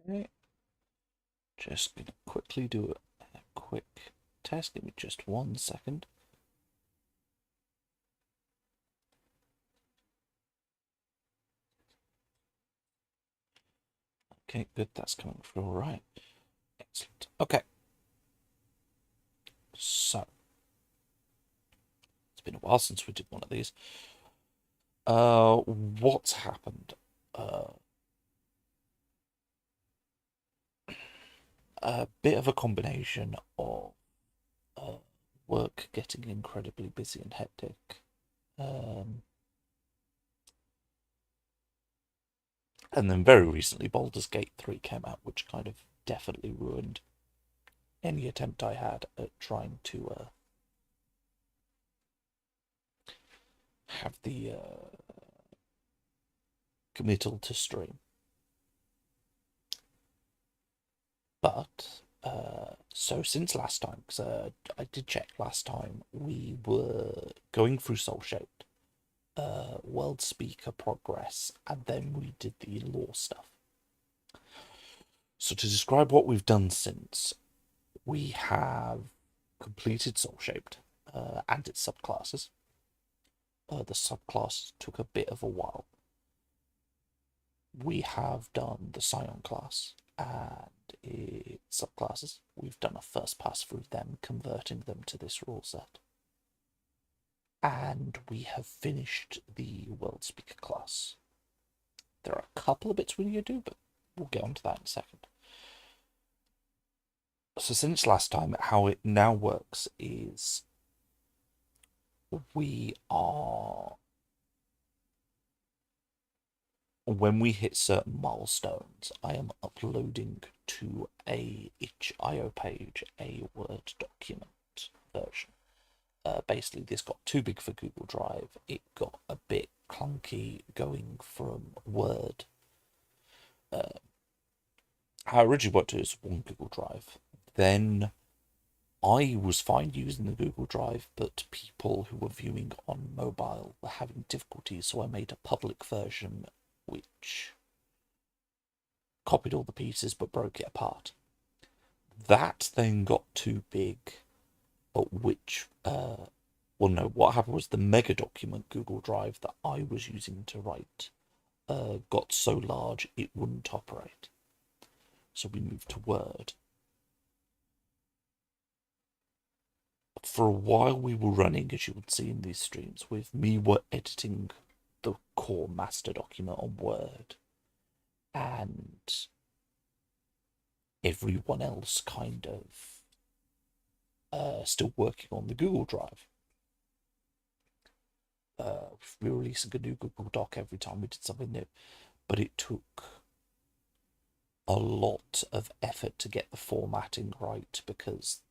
Okay. Just going to quickly do a quick test. Give me just 1 second. Okay, good. That's coming through all right. Excellent. Okay. So, it's been a while since we did one of these. What's happened? A bit of a combination of uh, work getting incredibly busy and hectic. And then very recently, Baldur's Gate 3 came out, which kind of definitely ruined any attempt I had at trying to have the committal to stream. But so since last time, because I did check last time, we were going through Soulshaped, World Speaker progress, and then we did the lore stuff. So to describe what we've done since, we have completed Soulshaped and its subclasses. The subclass took a bit of a while. We have done the Psion class and its subclasses. We've done a first pass through them, converting them to this rule set. And we have finished the World Speaker class. There are a couple of bits we need to do, but we'll get onto that in a second. So since last time, how it now works is we are, when we hit certain milestones, I am uploading to a itch.io page a Word document version. Basically, this got too big for Google Drive. It got a bit clunky going from Word. How I originally worked it was one Google Drive. Then I was fine using the Google Drive, but people who were viewing on mobile were having difficulties, so I made a public version which copied all the pieces but broke it apart. That then got too big, at which, well, no, what happened was the mega document Google Drive that I was using to write got so large it wouldn't operate. So we moved to Word. For a while, we were running, as you would see in these streams, with me editing the core master document on Word, and everyone else kind of still working on the Google Drive. We were releasing a new Google Doc every time we did something new, but it took a lot of effort to get the formatting right, because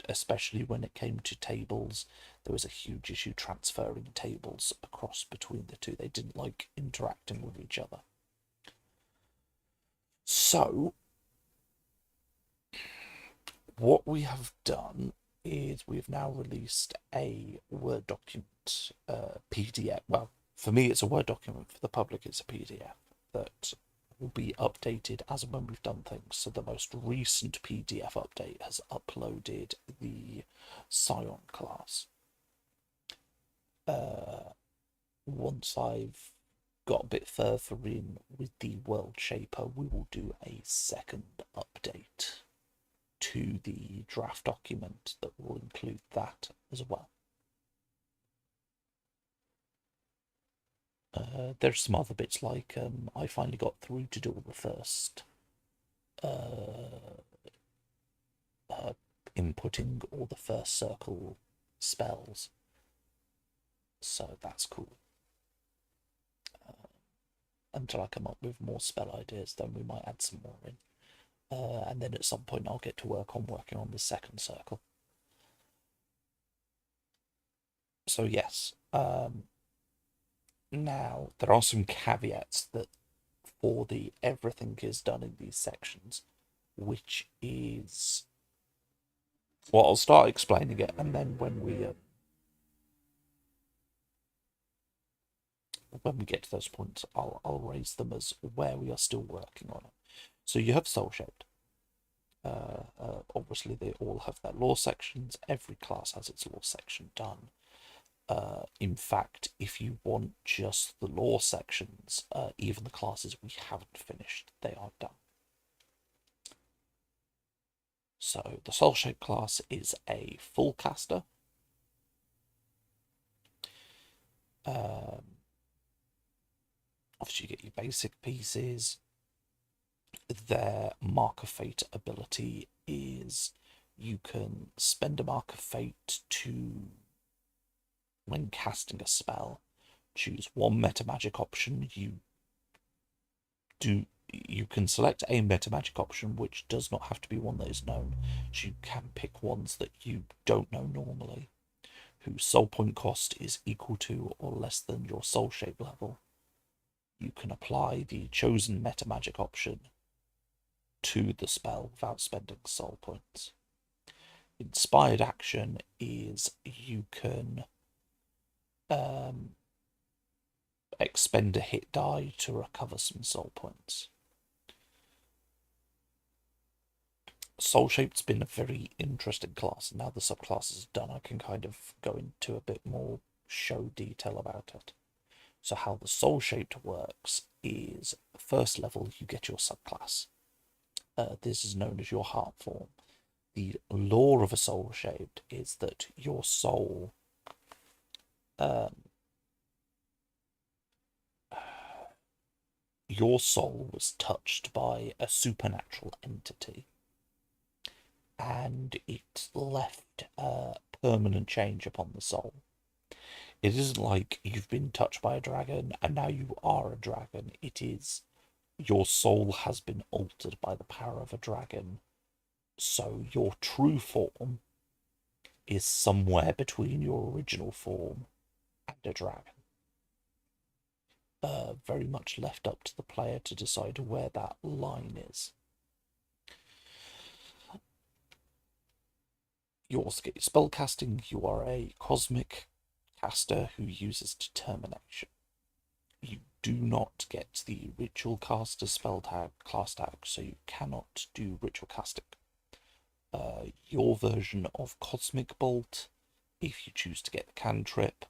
especially when it came to tables, there was a huge issue transferring tables across between the two. They didn't like interacting with each other. So what we have done is we've now released a Word document, PDF. Well, for me it's a Word document, for the public it's a PDF that will be updated as and when we've done things. So the most recent PDF update has uploaded the Psion class. Once I've got a bit further in with the World Shaper, we will do a second update to the draft document that will include that as well. There's some other bits like I finally got through to do all the first inputting all the first circle spells, so that's cool. Until I come up with more spell ideas, then we might add some more in. And then at some point I'll get to working on the second circle. So yes, now there are some caveats that for the everything is done in these sections, which is, well, I'll start explaining it, and then when we when we get to those points, I'll raise them as where we are still working on it. So you have Soulshaped. Obviously, they all have their lore sections. Every class has its lore section done. In fact, if you want just the lore sections, even the classes we haven't finished, they are done. So the Soulshaped class is a full caster. Obviously, you get your basic pieces. Their Mark of Fate ability is you can spend a Mark of Fate to, when casting a spell, choose one meta magic option. You can select a meta magic option, which does not have to be one that is known. So you can pick ones that you don't know normally, whose soul point cost is equal to or less than your soul shape level. You can apply the chosen meta magic option to the spell without spending soul points. Inspired action is you can expend a hit die to recover some soul points. Soulshaped's been a very interesting class, and now the subclasses are done, I can kind of go into a bit more show detail about it. So how the Soulshaped works is, first level you get your subclass. This is known as your heart form. The lore of a Soulshaped is that your soul was touched by a supernatural entity, and it left a permanent change upon the soul. It isn't like you've been touched by a dragon and now you are a dragon. It is your soul has been altered by the power of a dragon, so your true form is somewhere between your original form and a dragon. Very much left up to the player to decide where that line is. You also get your spell casting. You are a cosmic caster who uses determination. You do not get the ritual caster spell tag, class tag, so you cannot do ritual casting. Your version of Cosmic Bolt, if you choose to get the cantrip,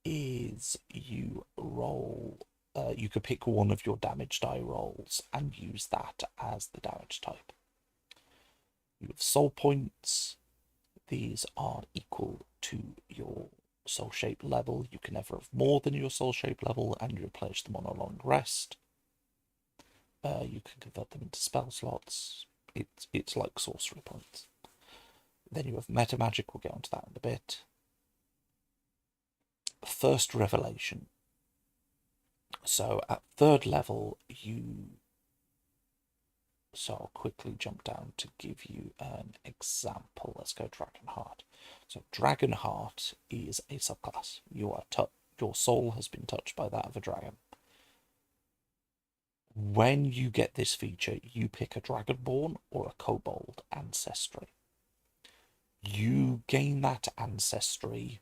is you roll. You could pick one of your damage die rolls and use that as the damage type. You have soul points. These are equal to your soul shape level. You can never have more than your soul shape level, and you replenish them on a long rest. You can convert them into spell slots. It's like sorcery points. Then you have meta magic. We'll get onto that in a bit. First revelation. So at third level, so I'll quickly jump down to give you an example. Let's go Dragonheart. So Dragonheart is a subclass. Your soul has been touched by that of a dragon. When you get this feature, you pick a Dragonborn or a Kobold ancestry. You gain that ancestry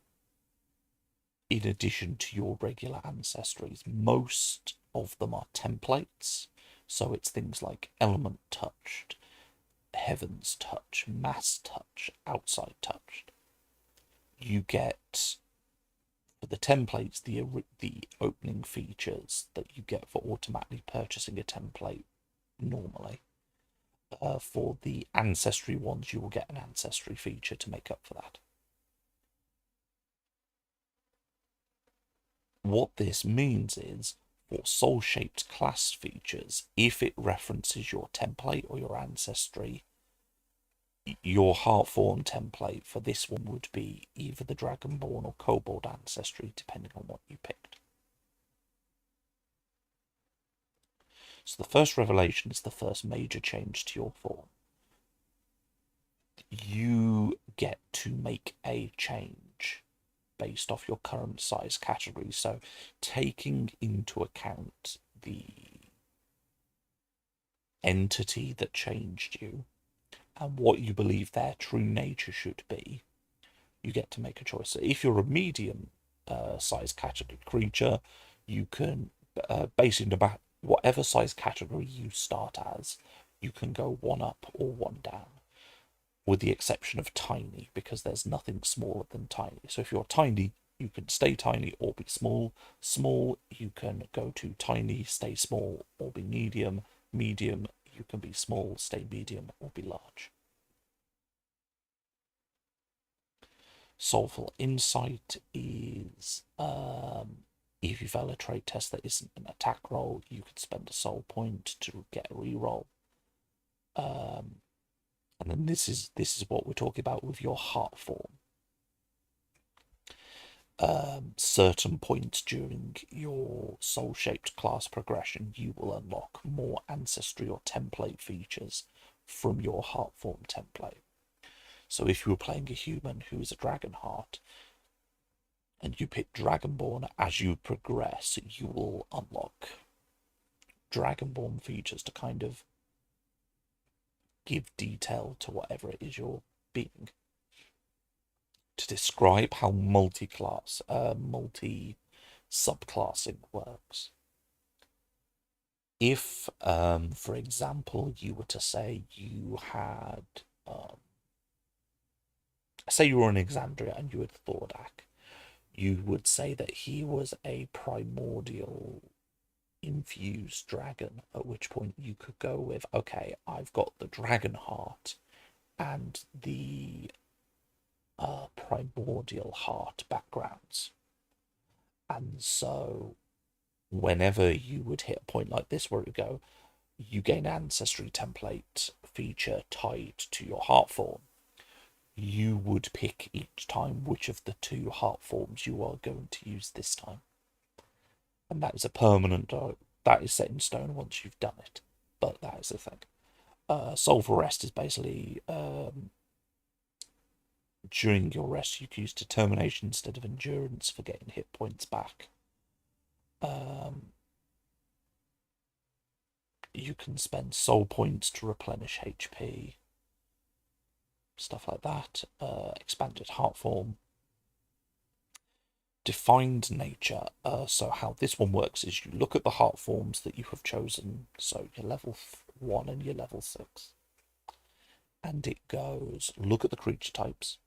in addition to your regular ancestries. Most of them are templates, so it's things like Element Touched, Heaven's Touch, Mass Touch, Outside Touched. You get, for the templates, the opening features that you get for automatically purchasing a template normally. For the ancestry ones, you will get an ancestry feature to make up for that. What this means is, for soul-shaped class features, if it references your template or your ancestry, your Heartform template for this one would be either the Dragonborn or Kobold ancestry, depending on what you picked. So the first revelation is the first major change to your form. You get to make a change based off your current size category. So taking into account the entity that changed you and what you believe their true nature should be, you get to make a choice. So if you're a medium size category creature, You can, basically, no matter whatever size category you start as, you can go one up or one down, with the exception of tiny, because there's nothing smaller than tiny. So if you're tiny, you can stay tiny or be small. Small, you can go to tiny, stay small, or be medium. Medium, you can be small, stay medium, or be large. Soulful Insight is, if you fail a trait test that isn't an attack roll, you can spend a soul point to get a reroll. And then this is what we're talking about with your heart form. Certain points during your soul-shaped class progression, you will unlock more ancestry or template features from your heart form template. So if you were playing a human who is a dragon heart, and you pick Dragonborn, as you progress, you will unlock Dragonborn features to kind of give detail to whatever it is you're being. To describe how multi-subclassing works. If, for example, you were to say you had, say you were in Exandria and you had Thordak, you would say that he was a primordial infused dragon, at which point you could go with, okay, I've got the dragon heart and the primordial heart backgrounds. And so whenever you would hit a point like this where you go, you gain ancestry template feature tied to your heart form, you would pick each time which of the two heart forms you are going to use this time. And that is a permanent, that is set in stone once you've done it. But that is the thing. Soulful Rest is basically, during your rest, you can use determination instead of endurance for getting hit points back. You can spend soul points to replenish HP. Stuff like that. Expanded heart form. Defined nature. So how this one works is you look at the heart forms that you have chosen. So your level 1 and your level 6. And it goes, look at the creature types.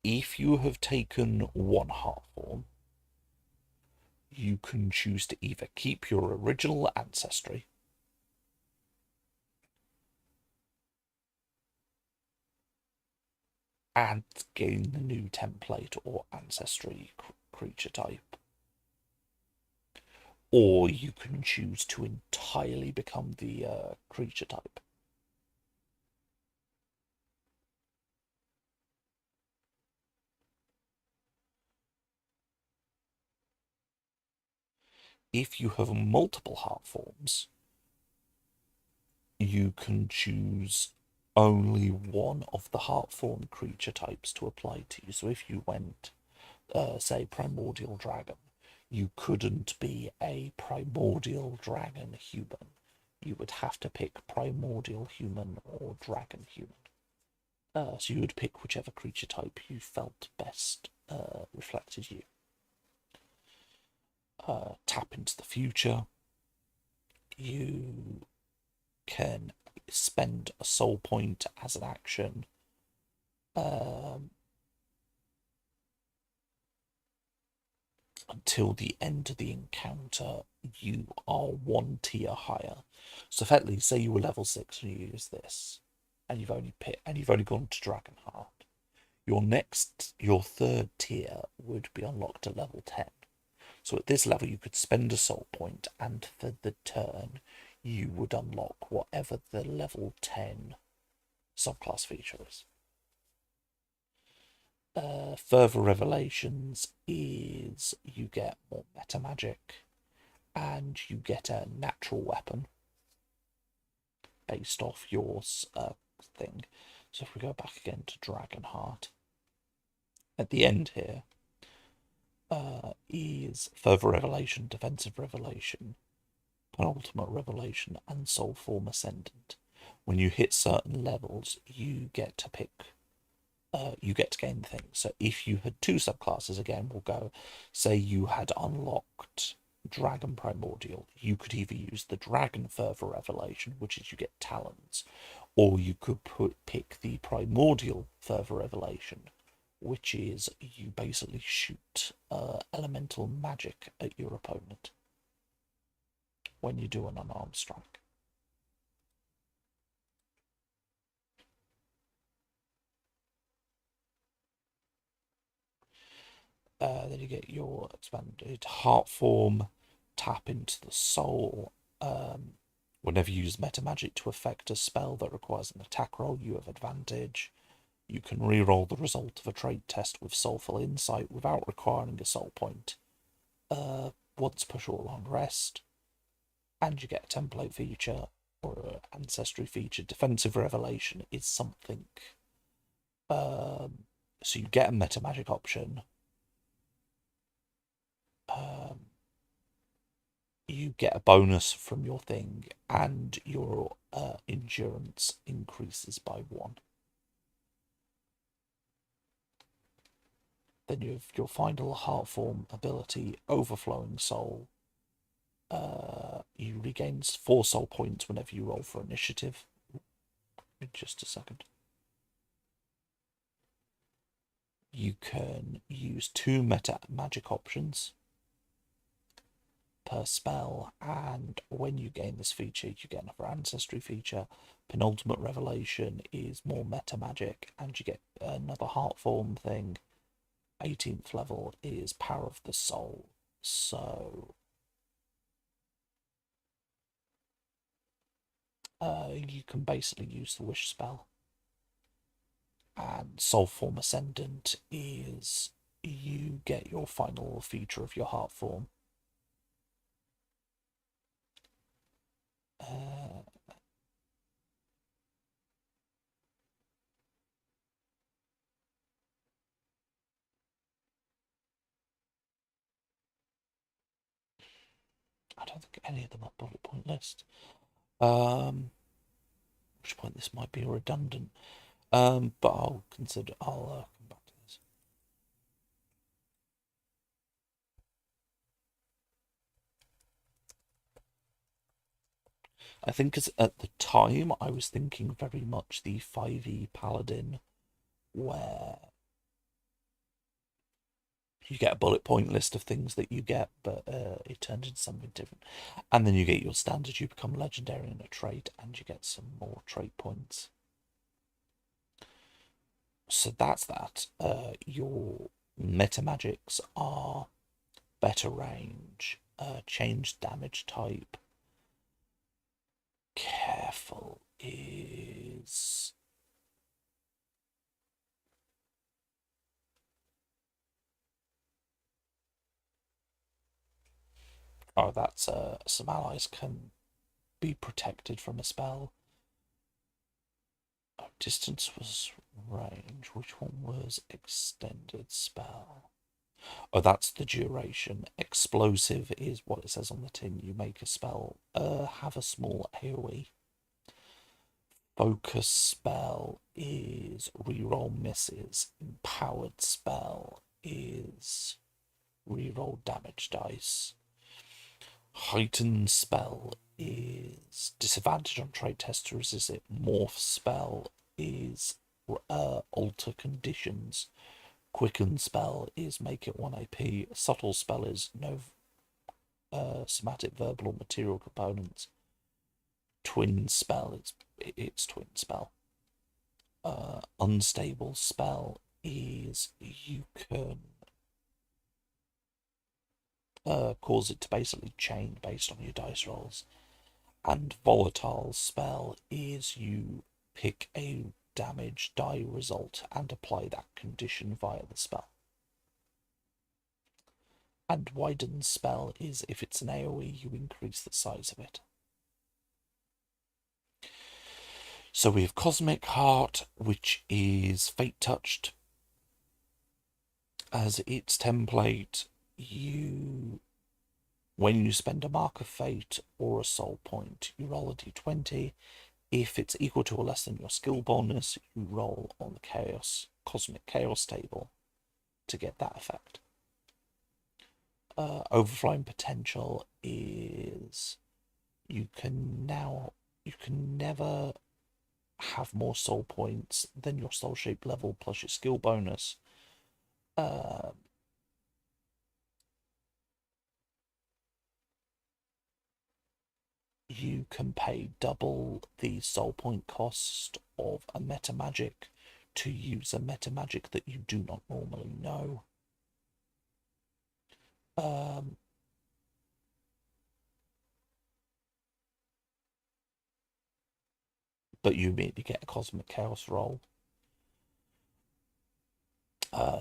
If you have taken one heart form, you can choose to either keep your original ancestry and gain the new template or ancestry creature type, or you can choose to entirely become the creature type. If you have multiple heart forms, you can choose only one of the heart form creature types to apply to you. So if you went, say, primordial dragon, you couldn't be a primordial dragon human. You would have to pick primordial human or dragon human. So you would pick whichever creature type you felt best reflected you. Tap into the future. You can spend a soul point as an action. Until the end of the encounter, you are one tier higher. So effectively, say you were level 6 and you use this, and you've only gone to Dragonheart. Your third tier would be unlocked at level 10. So at this level, you could spend a soul point, and for the turn, you would unlock whatever the level 10 subclass feature is. Further revelations is you get more meta magic, and you get a natural weapon based off your thing. So if we go back again to Dragonheart, at the end here is further revelation, defensive revelation, penultimate revelation, and soul form ascendant. When you hit certain levels, you get to pick you get to gain the thing. So if you had two subclasses, again, we'll go, say you had unlocked Dragon Primordial, you could either use the Dragon Fervor Revelation, which is you get talents, or you could pick the Primordial Fervor Revelation, which is you basically shoot elemental magic at your opponent when you do an unarmed strike. Then you get your expanded heart form, tap into the soul. Whenever you use meta magic to effect a spell that requires an attack roll, you have advantage. You can re-roll the result of a trait test with Soulful Insight without requiring a soul point. Once per short long rest. And you get a template feature or an ancestry feature. Defensive Revelation is something. So you get a meta magic option. You get a bonus from your thing, and your endurance increases by 1. Then you have your final heart form ability, Overflowing Soul. You regain 4 soul points whenever you roll for initiative. In just a second. You can use 2 meta magic options per spell, and when you gain this feature, you get another ancestry feature. Penultimate Revelation is more meta magic, and you get another heart form thing. 18th level is Power of the Soul. So you can basically use the wish spell. And Soul Form Ascendant is you get your final feature of your heart form. I don't think any of them are bullet point list. Which point this might be redundant. But I'll consider. I'll come back to this. I think at the time I was thinking very much the 5e Paladin, where you get a bullet point list of things that you get, but it turned into something different. And then you get your standard, you become legendary in a trait, and you get some more trait points. So that's that. Your meta magics are better range, change damage type. Careful is... Oh, that's some allies can be protected from a spell. Oh, distance was range. Which one was extended spell? Oh, that's the duration. Explosive is what it says on the tin. You make a spell have a small AoE. Focus spell is reroll misses. Empowered spell is reroll damage dice. Heightened spell is disadvantage on trait test to resist it. Morph spell is alter conditions. Quicken spell is make it 1 AP. Subtle spell is no somatic, verbal, or material components. Twin spell, it's twin spell. Unstable spell is you can cause it to basically chain based on your dice rolls. And volatile spell is you pick a damage die result and apply that condition via the spell. And widen spell is if it's an AoE, you increase the size of it. So we have Cosmic Heart, which is Fate Touched. As its template, when you spend a mark of fate or a soul point, you roll a d20. If it's equal to or less than your skill bonus, you roll on the cosmic chaos table to get that effect. Overflowing potential is you can never have more soul points than your soul shape level plus your skill bonus. You can pay double the soul point cost of a meta magic to use a meta magic that you do not normally know. But you immediately get a cosmic chaos roll.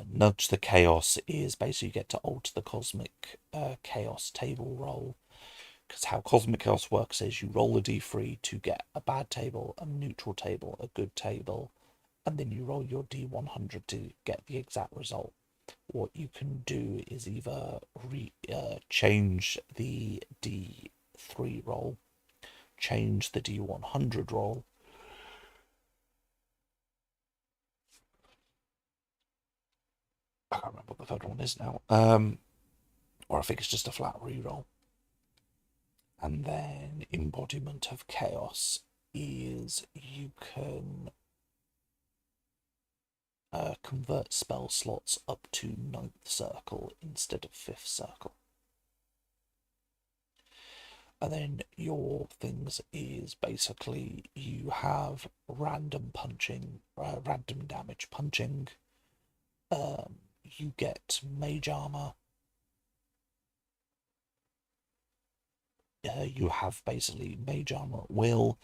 Nudge the chaos is basically you get to alter the cosmic chaos table roll. Because how cosmic chaos works is you roll a d3 to get a bad table, a neutral table, a good table, and then you roll your d100 to get the exact result. What you can do is either change the d3 roll, change the d100 roll, I can't remember what the third one is now, or I think it's just a flat reroll. And then embodiment of chaos is you can convert spell slots up to 9th circle instead of 5th circle. And then your things is basically you have random punching, random damage punching. You get mage armor. You have basically mage armor at will.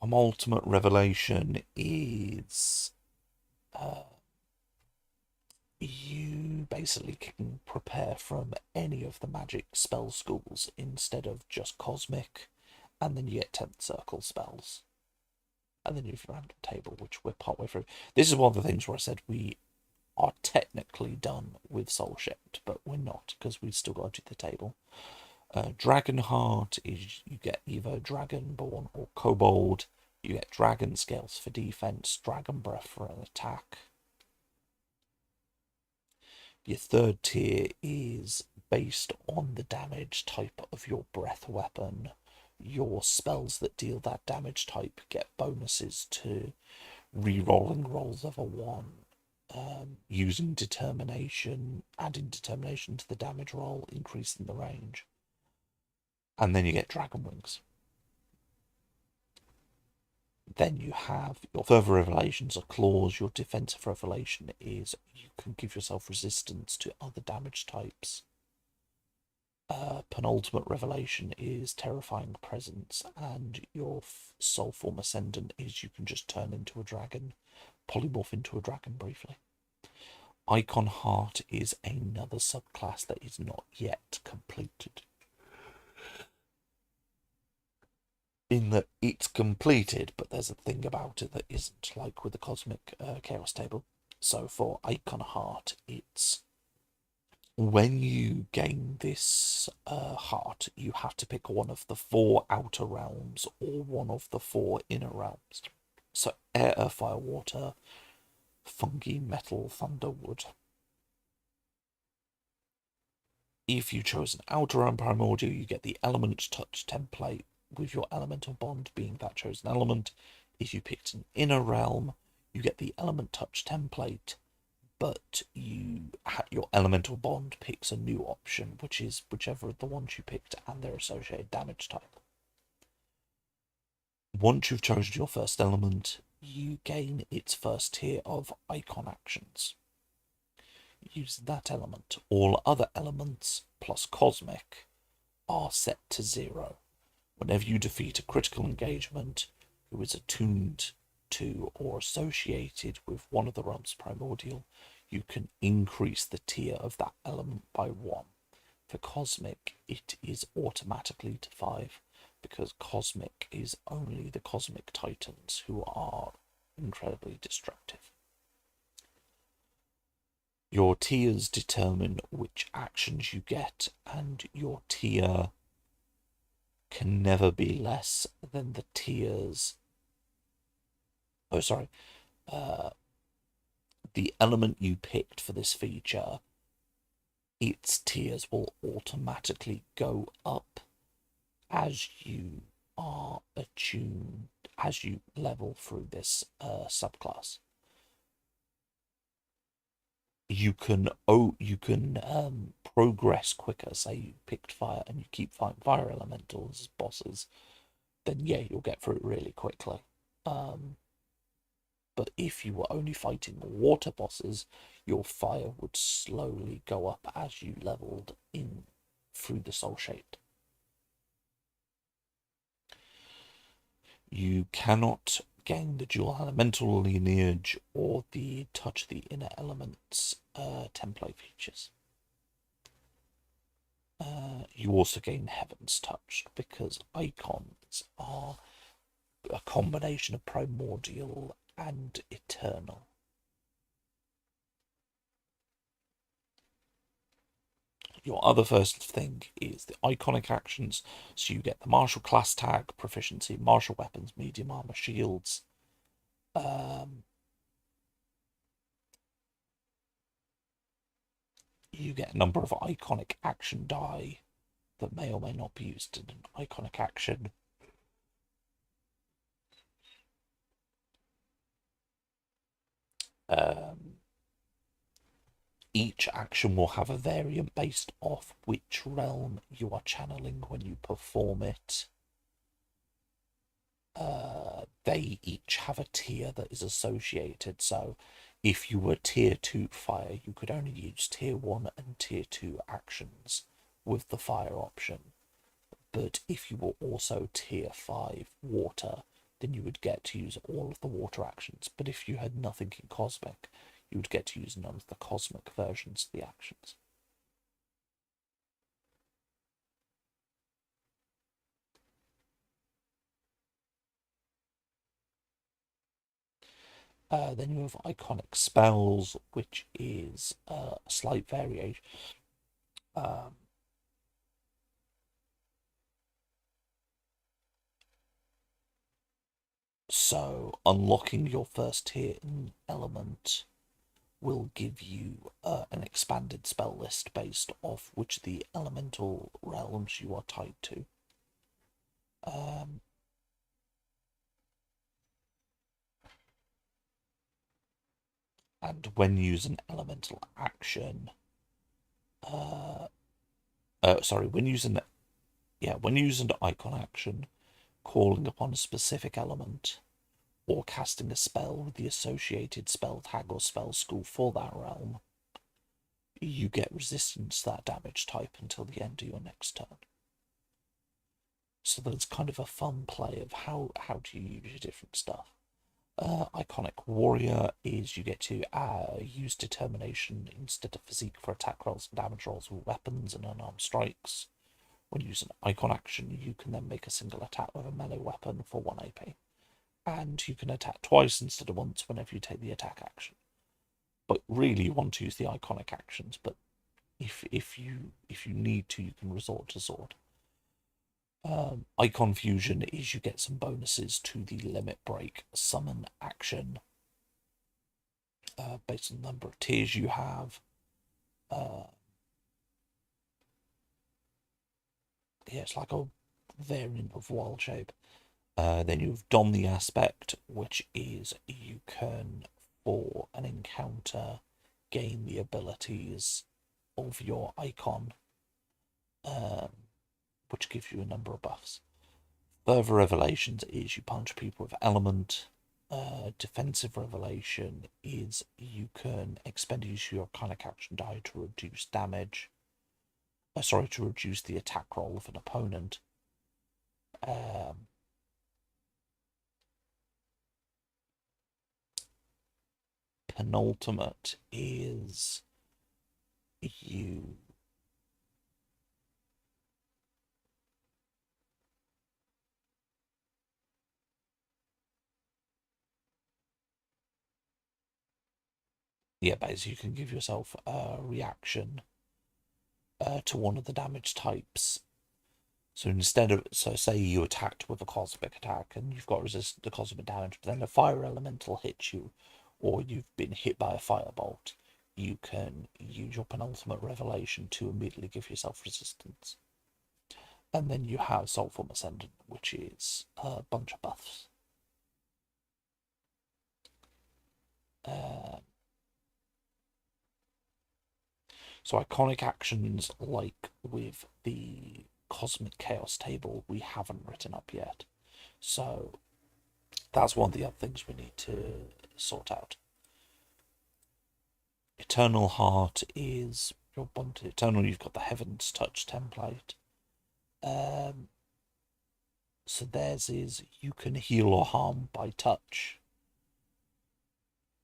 Ultimate revelation is you basically can prepare from any of the magic spell schools instead of just cosmic, and then you get 10th circle spells. And then you have a random table, which we're partway through. This is one of the things where I said we are technically done with Soulshaped, but we're not, because we've still got to do the table. Dragon Heart is you get either Dragonborn or Kobold. You get Dragon Scales for defense, Dragon Breath for an attack. Your third tier is based on the damage type of your breath weapon. Your spells that deal that damage type get bonuses to re-rolling rolls of a 1. Using determination, adding determination to the damage roll, increasing the range. And then you get Dragon Wings. Then you have your further revelations or claws. Your defensive revelation is you can give yourself resistance to other damage types. Penultimate revelation is terrifying presence, and your soul form ascendant is you can just turn into a dragon, polymorph into a dragon briefly. Eikon Heart is another subclass that is not yet completed. In that it's completed, but there's a thing about it that isn't, like with the Cosmic Chaos table. So for Eikon Heart, it's when you gain this heart, you have to pick one of the 4 outer realms or one of the 4 inner realms. So air, earth, fire, water, fungi, metal, thunder, wood. If you chose an outer realm primordial, you get the element touch template, with your elemental bond being that chosen element. If you picked an inner realm, you get the element touch template, but your elemental bond picks a new option, which is whichever of the ones you picked and their associated damage type. Once you've chosen your first element, you gain its first tier of Eikon actions. Use that element. All other elements plus cosmic are set to 0. Whenever you defeat a critical engagement who is attuned to or associated with one of the realms primordial, you can increase the tier of that element by 1. For cosmic, it is automatically to 5, because cosmic is only the cosmic titans, who are incredibly destructive. Your tiers determine which actions you get, and your tier can never be less than the tiers Oh, sorry. The element you picked for this feature, its tiers will automatically go up as you are attuned, as you level through this subclass. You can progress quicker. Say you picked fire and you keep fighting fire elementals as bosses, then yeah, you'll get through it really quickly. But if you were only fighting water bosses, your fire would slowly go up as you leveled in through the Soulshaped. You cannot gain the dual elemental lineage or the touch the inner elements template features. You also gain Heaven's Touch because icons are a combination of primordial and eternal. Your other first thing is the iconic actions, so you get the martial class tag, proficiency, martial weapons, medium armor, shields. You get a number of iconic action die that may or may not be used in an iconic action. Each action will have a variant based off which realm you are channeling when you perform it. They each have a tier that is associated. So if you were tier 2 fire, you could only use tier 1 and tier 2 actions with the fire option. But if you were also tier 5 water, then you would get to use all of the water actions. But if you had nothing in cosmic, you would get to use none of the cosmic versions of the actions. Then you have iconic spells, which is a slight variation. So unlocking your first tier element will give you an expanded spell list based off which the elemental realms you are tied to. And when you use an elemental action, when using an icon action, calling upon a specific element, or casting a spell with the associated spell tag or spell school for that realm, you get resistance to that damage type until the end of your next turn. So there's kind of a fun play of how do you use your different stuff. Iconic Warrior is you get to use determination instead of physique for attack rolls and damage rolls with weapons and unarmed strikes. When you use an icon action, you can then make a single attack with a melee weapon for 1 AP. And you can attack twice instead of once whenever you take the attack action. But really you want to use the iconic actions, but if you need to, you can resort to sword. Icon fusion is you get some bonuses to the limit break summon action based on the number of tiers you have. It's like a variant of wild shape. Then you've Don the Aspect, which is you can, for an encounter, gain the abilities of your icon, which gives you a number of buffs. Further Revelations is you punch people with element. Defensive Revelation is you can expend your iconic action die to reduce damage. To reduce the attack roll of an opponent. Penultimate is you basically you can give yourself a reaction to one of the damage types So instead of, so say you attacked with a cosmic attack and you've got resistant to cosmic damage, but then a fire elemental hits you, or you've been hit by a firebolt, you can use your penultimate revelation to immediately give yourself resistance. And then you have Soulform Ascendant, which is a bunch of buffs. So iconic actions, like with the Cosmic Chaos table, we haven't written up yet. So that's one of the other things we need to sort out. Eternal Heart is your bond to Eternal. You've got the Heaven's Touch template. So theirs is you can heal or harm by touch.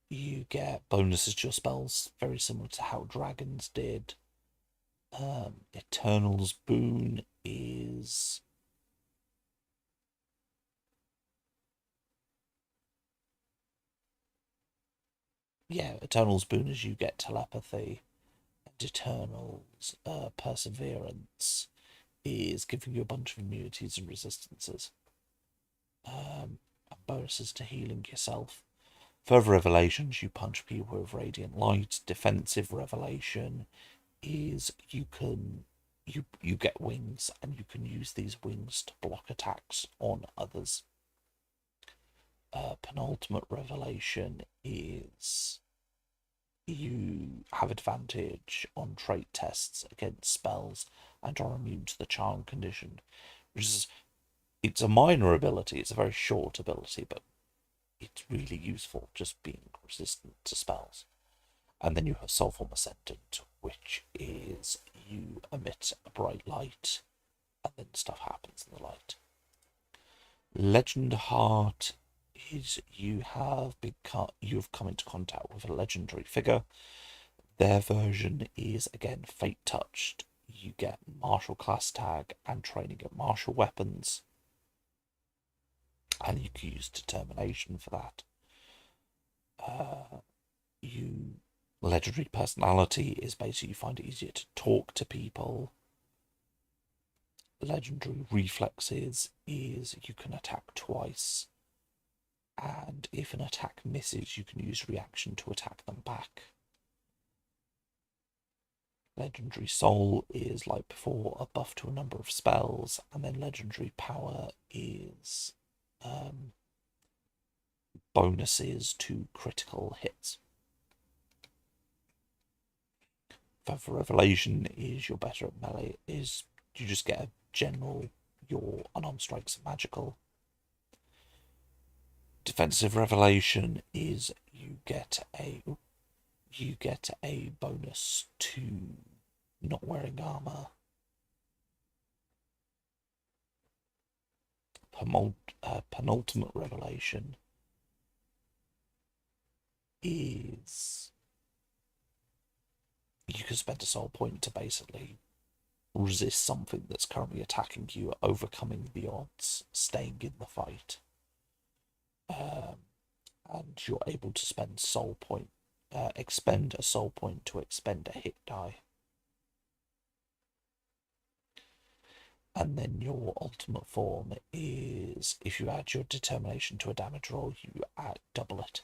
You get bonuses to your spells, very similar to how dragons did. Eternal's Boon is Eternal's Boon is you get telepathy, and Eternal's Perseverance is giving you a bunch of immunities and resistances. And bonuses to healing yourself. Further Revelations, you punch people with Radiant Light. Defensive Revelation is you get wings, and you can use these wings to block attacks on others. Penultimate Revelation is you have advantage on trait tests against spells and are immune to the charm condition, which is, it's a minor ability, it's a very short ability, but it's really useful just being resistant to spells. And then you have Soulform Ascendant, which is you emit a bright light and then stuff happens in the light. Legend Heart is you've come into contact with a legendary figure. Their version is again Fate Touched. You get martial class tag and training at martial weapons, and you can use determination for that. Legendary personality is basically you find it easier to talk to people. Legendary reflexes is you can attack twice, and if an attack misses, you can use reaction to attack them back. Legendary Soul is, like before, a buff to a number of spells, and then Legendary Power is bonuses to critical hits. Further Revelation is you're better at melee, is you just get a general, your unarmed strikes are magical. Defensive Revelation is you get a bonus to not wearing armor. Penultimate Revelation is you can spend a soul point to basically resist something that's currently attacking you, overcoming the odds, staying in the fight. And you're able to spend expend a soul point to expend a hit die. And then your ultimate form is if you add your determination to a damage roll, you double it.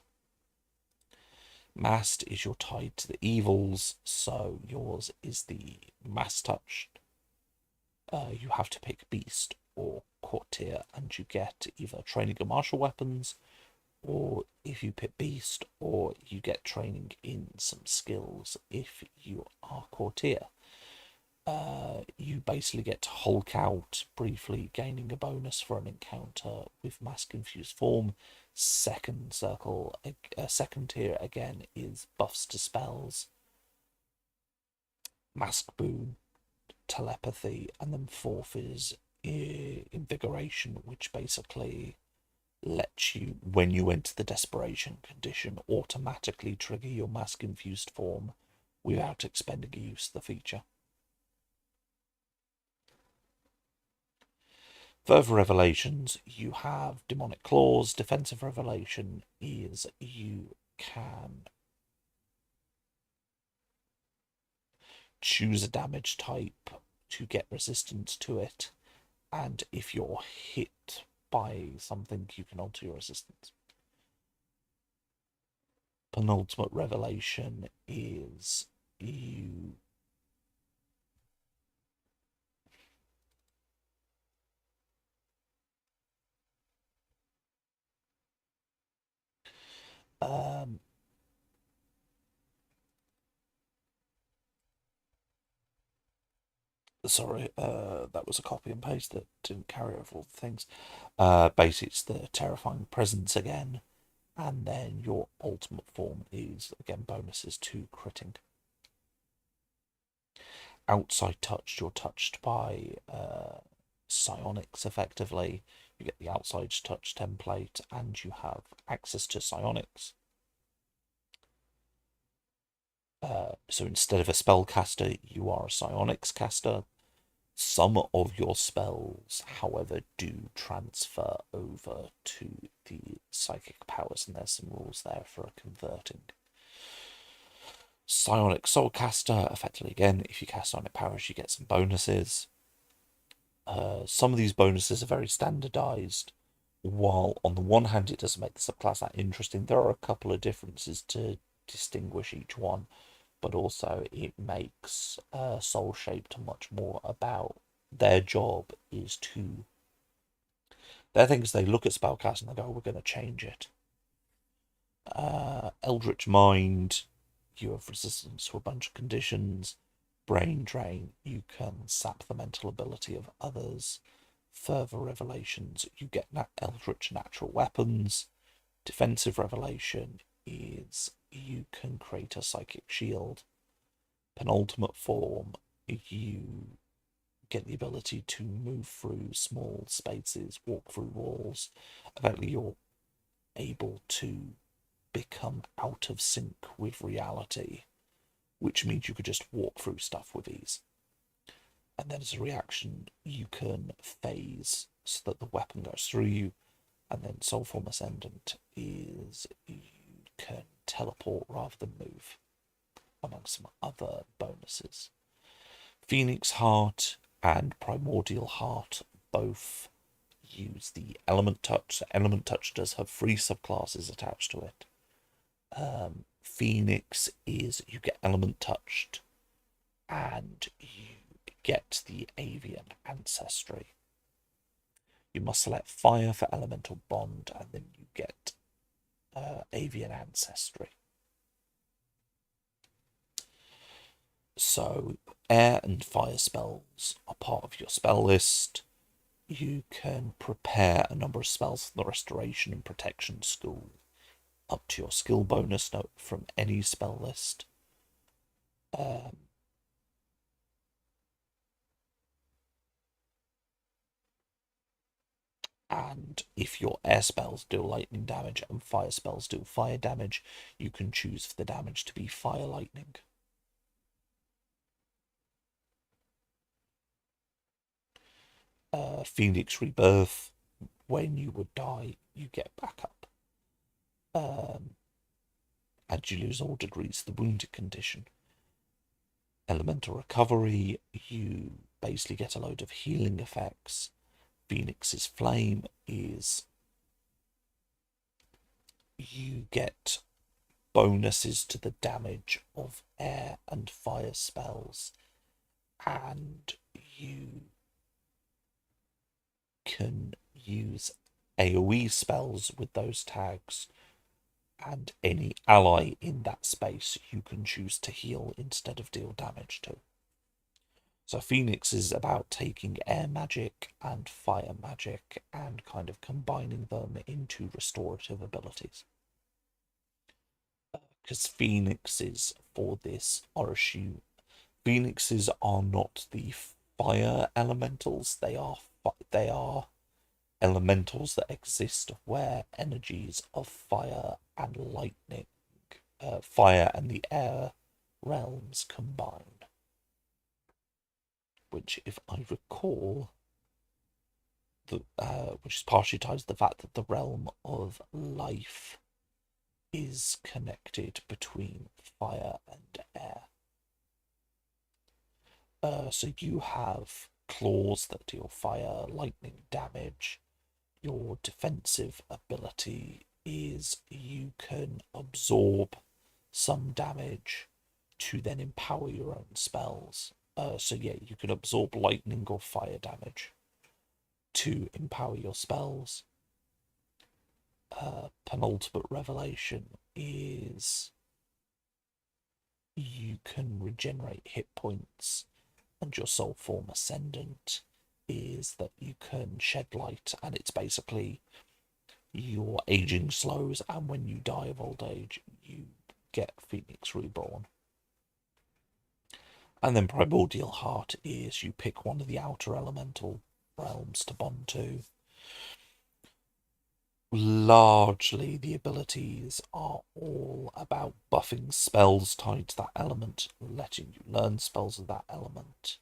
Mast is your tied to the evils, so yours is the Mass Touch. You have to pick Beast or Courtier, and you get either training in martial weapons, or if you pick Beast, or you get training in some skills if you are Courtier. You basically get to Hulk out briefly, gaining a bonus for an encounter with Mask Infused Form. Second tier again is buffs to spells, Mask Boon, Telepathy, and then fourth is Invigoration, which basically lets you, when you enter the desperation condition, automatically trigger your Mask Infused Form without expending a use of the feature. Further Revelations, you have Demonic Claws. Defensive Revelation is you can choose a damage type to get resistance to it, and if you're hit by something, you can alter your resistance. Penultimate revelation is you sorry, that was a copy and paste that didn't carry over all the things. Basically, it's the terrifying presence again, and then your ultimate form is again bonuses to critting. Outside touched, you're touched by psionics effectively. You get the outside touch template, and you have access to psionics. So instead of a spellcaster, you are a psionics caster. Some of your spells, however, do transfer over to the psychic powers, and there's some rules there for converting. Psionic Soulcaster, effectively again, if you cast psionic powers, you get some bonuses. Some of these bonuses are very standardized. While on the one hand it doesn't make the subclass that interesting, there are a couple of differences to distinguish each one, but also it makes Soulshaped much more about their job is to... Their thing is they look at spellcast and they go, we're going to change it. Eldritch Mind, you have resistance to a bunch of conditions. Brain Drain, you can sap the mental ability of others. Further Revelations, you get Eldritch natural weapons. Defensive Revelation is you can create a psychic shield. Penultimate Form, you get the ability to move through small spaces, walk through walls. Eventually you're able to become out of sync with reality, which means you could just walk through stuff with ease. And then as a reaction, you can phase so that the weapon goes through you. And then Soul Form Ascendant is you can teleport rather than move, among some other bonuses. Phoenix Heart and Primordial Heart both use the Element Touch. So Element Touch does have 3 subclasses attached to it. Phoenix is you get Element Touched and you get the Avian Ancestry. You must select Fire for Elemental Bond, and then you get Avian Ancestry. So air and fire spells are part of your spell list. You can prepare a number of spells from the Restoration and Protection School up to your skill bonus note from any spell list. And if your air spells do lightning damage and fire spells do fire damage, you can choose for the damage to be fire lightning. Phoenix Rebirth, when you would die, you get back up. And you lose all degrees of the wounded condition. Elemental Recovery, you basically get a load of healing effects. Phoenix's Flame is you get bonuses to the damage of air and fire spells, and you can use AoE spells with those tags, and any ally in that space you can choose to heal instead of deal damage to. So Phoenix is about taking air magic and fire magic and kind of combining them into restorative abilities. Because Phoenixes for this are Phoenixes are not the fire elementals. They are elementals that exist where energies of fire and lightning, fire and the air realms combine. Which, if I recall, which is partially tied to the fact that the realm of life is connected between fire and air. So you have claws that deal fire, lightning damage. Your defensive ability is you can absorb some damage to then empower your own spells. So yeah, you can absorb lightning or fire damage to empower your spells. Penultimate revelation is you can regenerate hit points, and your soul form ascendant is that you can shed light, and it's basically your aging slows, and when you die of old age, you get Phoenix Reborn. And then Primordial Heart is you pick one of the outer elemental realms to bond to. Largely, the abilities are all about buffing spells tied to that element, letting you learn spells of that element.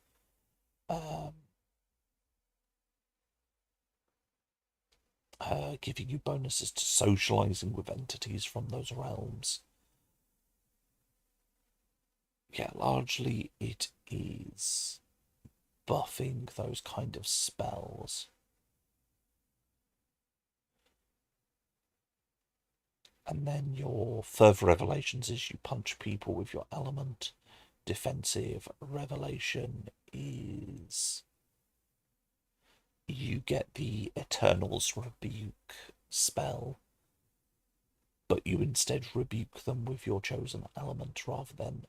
Giving you bonuses to socializing with entities from those realms. Yeah, largely it is buffing those kind of spells. And then your further revelations is you punch people with your element. Defensive revelation is you get the Eternal's Rebuke spell, but you instead rebuke them with your chosen element rather than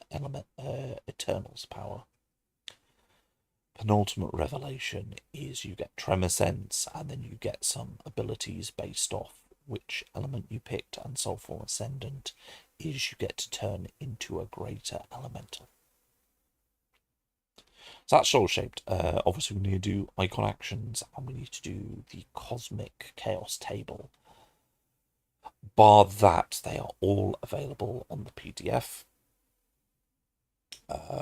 Eternal's power. Penultimate revelation is you get Tremor Sense, and then you get some abilities based off which element you picked, and Soul Form Ascendant is you get to turn into a greater elemental. So that's Soulshaped. Obviously we need to do icon actions, and we need to do the Cosmic Chaos table. Bar that, they are all available on the PDF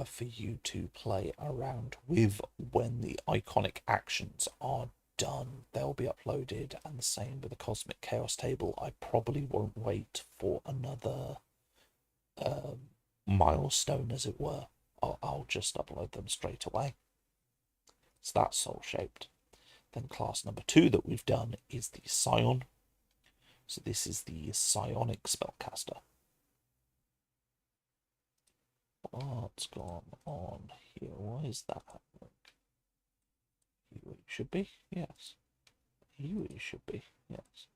for you to play around with when the iconic actions are done. They'll be uploaded, and the same with the Cosmic Chaos table. I probably won't wait for another milestone, as it were. I'll just upload them straight away. So that's Soulshaped. Then class number 2 that we've done is the Psion. So this is the Psionic spellcaster. What's gone on here? Why is that happening? Here it should be, yes. Here it should be, yes.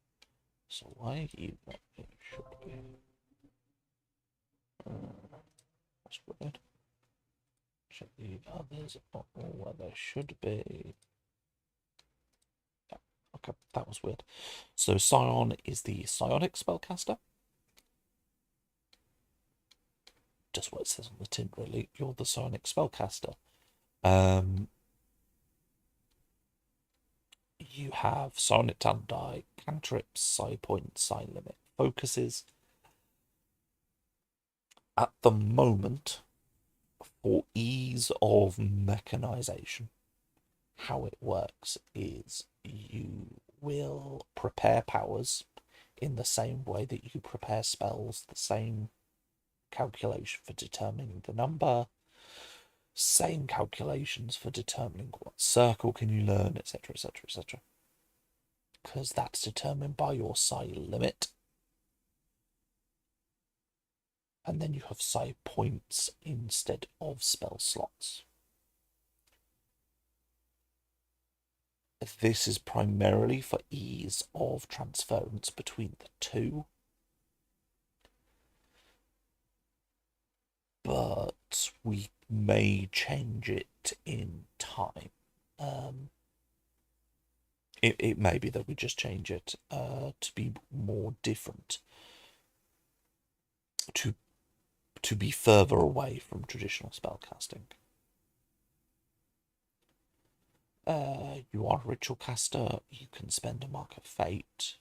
So why here it should be? That's weird. Check the others or where they should be. Yeah, okay, that was weird. So Psion is the Psionic spellcaster. Just what it says on the tin, really. You're the Psionic spellcaster. You have Psionic talent die, cantrips, psi points, psi limit, focuses. At the moment, for ease of mechanization, how it works is you will prepare powers in the same way that you prepare spells, the same calculation for determining the number, same calculations for determining what circle can you learn, etc, etc, etc, because that's determined by your psi limit. And then you have psi points instead of spell slots. This is primarily for ease of transference between the two. But we may change it in time. It may be that we just change it to be more different, to be further away from traditional spellcasting. You are a ritual caster. You can spend a mark of fate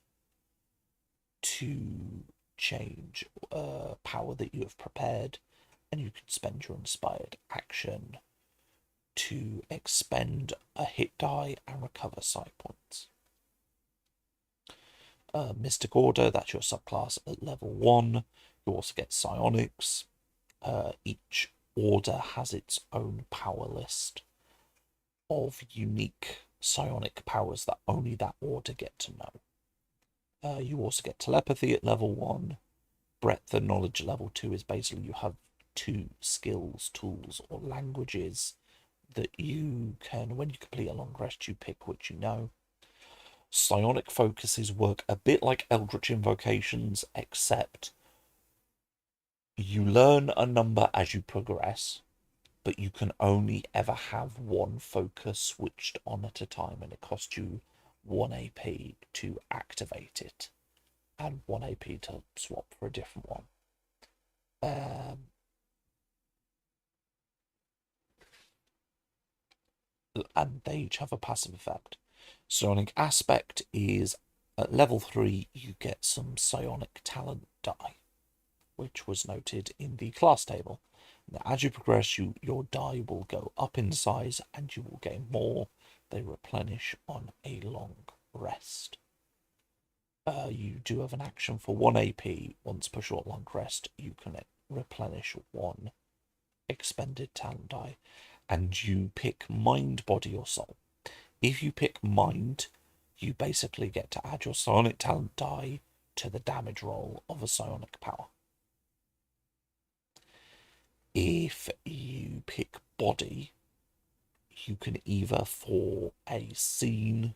to change power that you have prepared, and you can spend your inspired action to expend a hit die and recover psi points. Mystic Order, that's your subclass at level 1. You also get psionics. Each order has its own power list. of unique psionic powers that only that order get to know. You also get telepathy at level 1. Breadth and knowledge at level 2 is basically you have 2 skills, tools, or languages that you can, when you complete a long rest, you pick which you know. Psionic focuses work a bit like Eldritch Invocations, except you learn a number as you progress, but you can only ever have one focus switched on at a time, and it costs you 1 AP to activate it, and 1 AP to swap for a different one. And they each have a passive effect. Psionic Aspect is at level 3, you get some psionic talent die, which was noted in the class table. Now, as you progress, your die will go up in size and you will gain more. They replenish on a long rest. You do have an action for 1 AP. Once per short long rest, you can replenish 1 expended talent die, and you pick mind, body, or soul. If you pick mind, you basically get to add your psionic talent die to the damage roll of a psionic power. If you pick body, you can either, for a scene,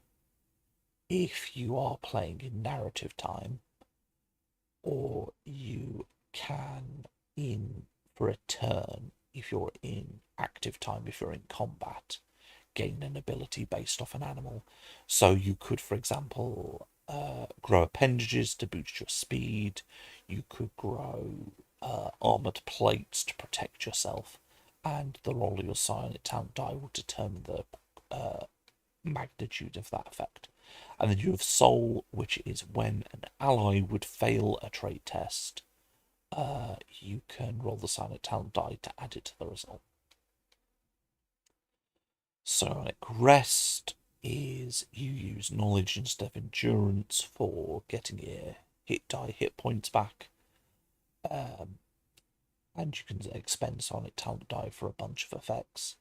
if you are playing in narrative time, or you can, for a turn, if you're in active time, if you're in combat, gain an ability based off an animal. So you could, for example, grow appendages to boost your speed. You could grow armored plates to protect yourself, and the roll of your psionic talent die will determine the magnitude of that effect. And then you have soul, which is when an ally would fail a trait test, you can roll the psionic talent die to add it to the result. Psionic Rest is you use knowledge instead of endurance for getting your hit points back. And you can expend psionic talent die for a bunch of effects.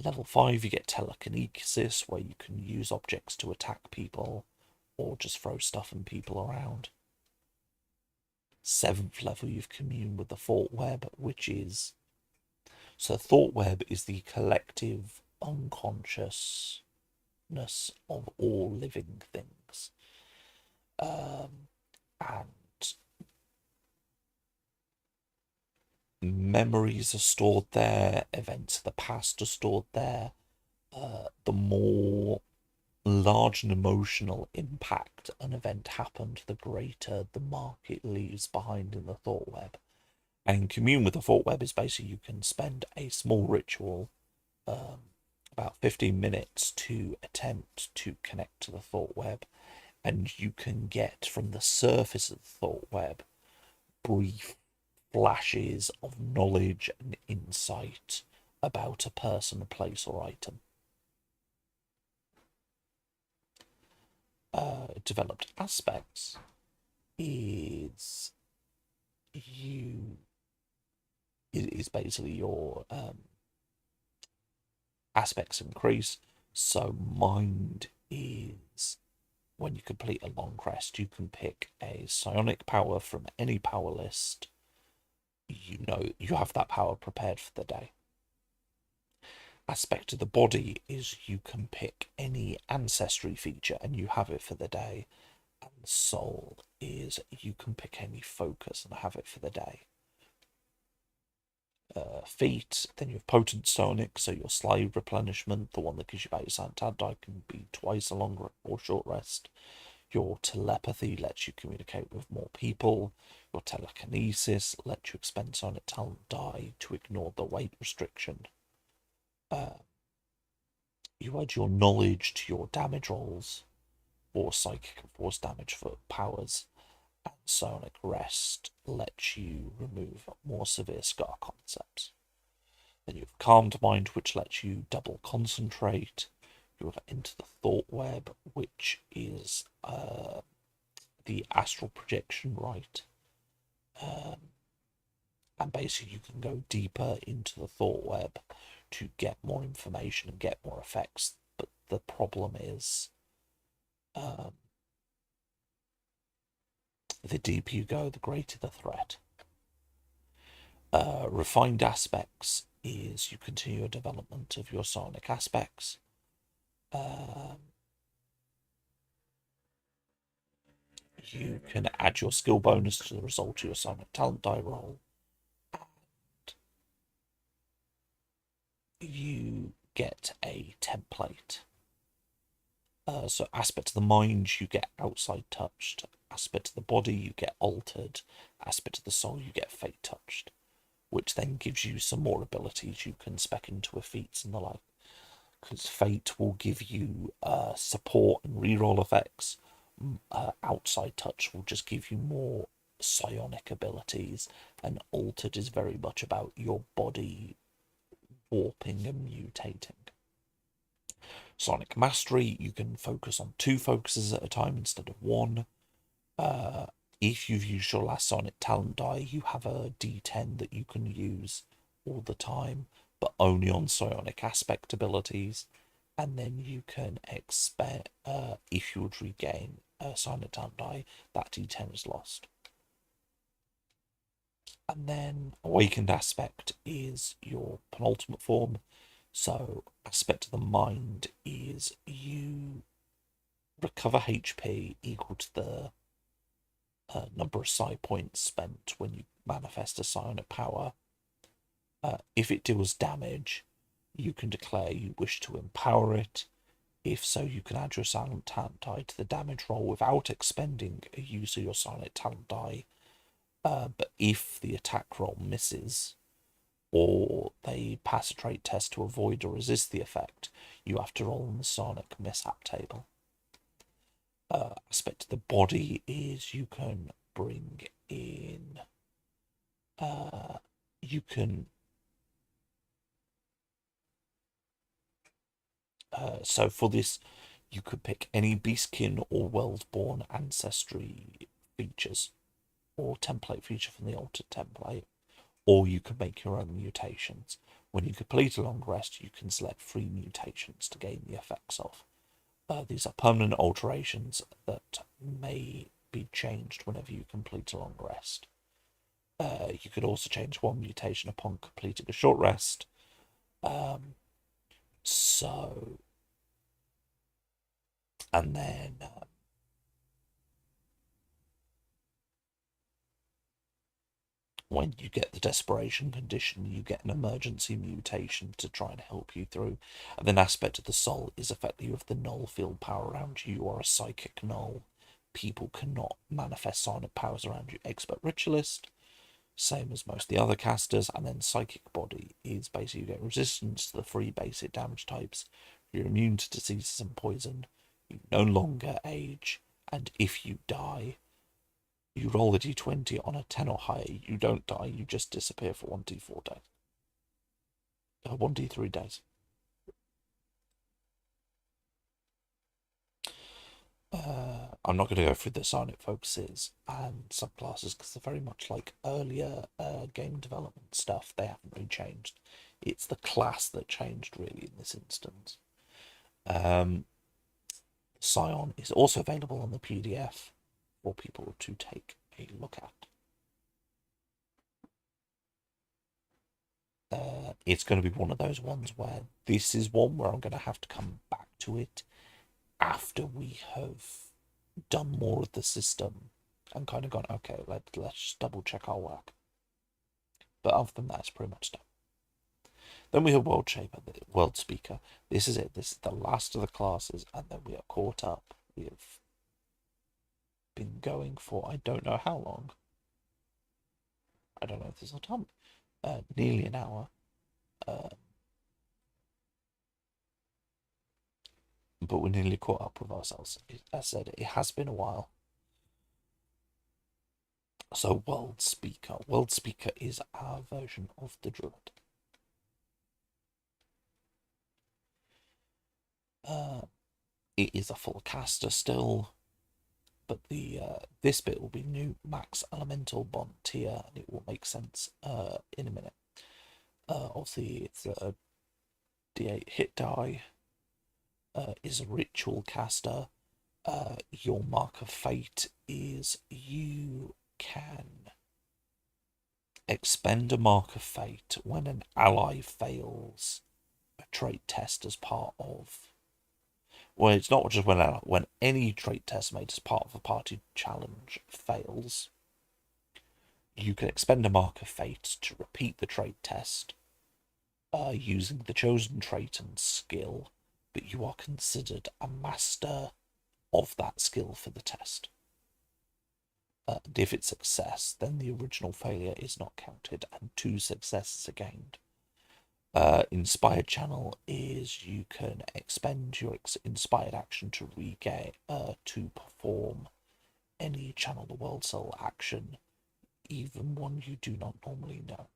Level 5, you get telekinesis, where you can use objects to attack people or just throw stuff and people around. 7th level, you've commune with the Thought Web, which is... So Thought Web is the collective unconsciousness of all living things. And memories are stored there, events of the past are stored there. The more large and emotional impact an event happened, the greater the mark it leaves behind in the Thought Web. And commune with the Thought Web is basically you can spend a small ritual, about 15 minutes, to attempt to connect to the Thought Web, and you can get from the surface of the Thought Web brief flashes of knowledge and insight about a person, a place, or item. Developed aspects is basically your aspects increase. So mind is when you complete a long rest, you can pick a psionic power from any power list. You know you have that power prepared for the day. Aspect of the body is you can pick any ancestry feature and you have it for the day. And soul is you can pick any focus and have it for the day. Feet, then you have potent psionic, so your slave replenishment, the one that gives you back your Santad die, can be twice a long or short rest. Your telepathy lets you communicate with more people. Your telekinesis lets you expend psionic talent die to ignore the weight restriction. You add your knowledge to your damage rolls, or psychic and force damage for powers, and psionic rest lets you remove more severe scar concepts. Then you have calmed mind, which lets you double concentrate. You have enter the Thought Web, which is the astral projection right. And basically you can go deeper into the Thought Web to get more information and get more effects. But the problem is, the deeper you go, the greater the threat. Refined aspects is you continue your development of your psionic aspects. You can add your skill bonus to the result of your psionic talent die roll. You get a template. So aspect of the mind, you get outside touched. Aspect of the body, you get altered. Aspect of the soul, you get fate touched, which then gives you some more abilities you can spec into with feats and the like. Because fate will give you support and reroll effects. Outside touch will just give you more psionic abilities, and altered is very much about your body warping and mutating. Sonic Mastery, you can focus on 2 focuses at a time instead of 1. If you've used your last Sonic talent die, you have a D10 that you can use all the time, but only on psionic aspect abilities. And then you can expect, if you would regain a Sonic talent die, that D10 is lost. And then Awakened aspect is your penultimate form. So aspect of the mind is you recover HP equal to the number of psi points spent when you manifest a psionic power. If it deals damage, you can declare you wish to empower it. If so, you can add your silent talent die to the damage roll without expending a use of your silent talent die. But if the attack roll misses, or they pass a trait test to avoid or resist the effect, you have to roll on the psionic mishap table. Aspect of the body is you can bring in, you can, so for this, you could pick any beastkin or world-born ancestry features, or template feature from the altered template, or you can make your own mutations. When you complete a long rest, you can select 3 mutations to gain the effects of. These are permanent alterations that may be changed whenever you complete a long rest. You could also change 1 mutation upon completing a short rest. And then when you get the desperation condition, you get an emergency mutation to try and help you through. And then aspect of the soul is effectively with the null field power around you. You are a psychic null. People cannot manifest psionic powers around you. Expert ritualist, same as most of the other casters. And then psychic body is basically you get resistance to the 3 basic damage types. You're immune to diseases and poison. You no longer age. And if you die, you roll a d20 on a 10 or higher. You don't die, you just disappear for 1d4 days. 1d3 days. I'm not going to go through the psionic focuses and subclasses because they're very much like earlier game development stuff. They haven't really changed. It's the class that changed really in this instance. Psion is also available on the PDF for people to take a look at. It's going to be one of those ones where this is one where I'm going to have to come back to it after we have done more of the system and kind of gone, okay, let's just double check our work. But other than that, it's pretty much done. Then we have World Shaper, the World Speaker. This is it. This is the last of the classes, and then we are caught up. We have been going for I don't know how long. I don't know if this will time. Nearly an hour. But we're nearly caught up with ourselves. As I said, it has been a while. So World Speaker. World Speaker is our version of the Druid. It is a full caster still, but the this bit will be new max elemental bond tier, and it will make sense in a minute. Obviously, it's D8 hit die, is a ritual caster. Your mark of fate is you can expend a mark of fate when an ally fails a trait test as part of. Well, it's not just when any trait test made as part of a party challenge fails, you can expend a mark of fate to repeat the trait test using the chosen trait and skill, but you are considered a master of that skill for the test. And if it's success, then the original failure is not counted and 2 successes are gained. Inspired channel is you can expend your inspired action to to perform any channel the world soul action, even one you do not normally know.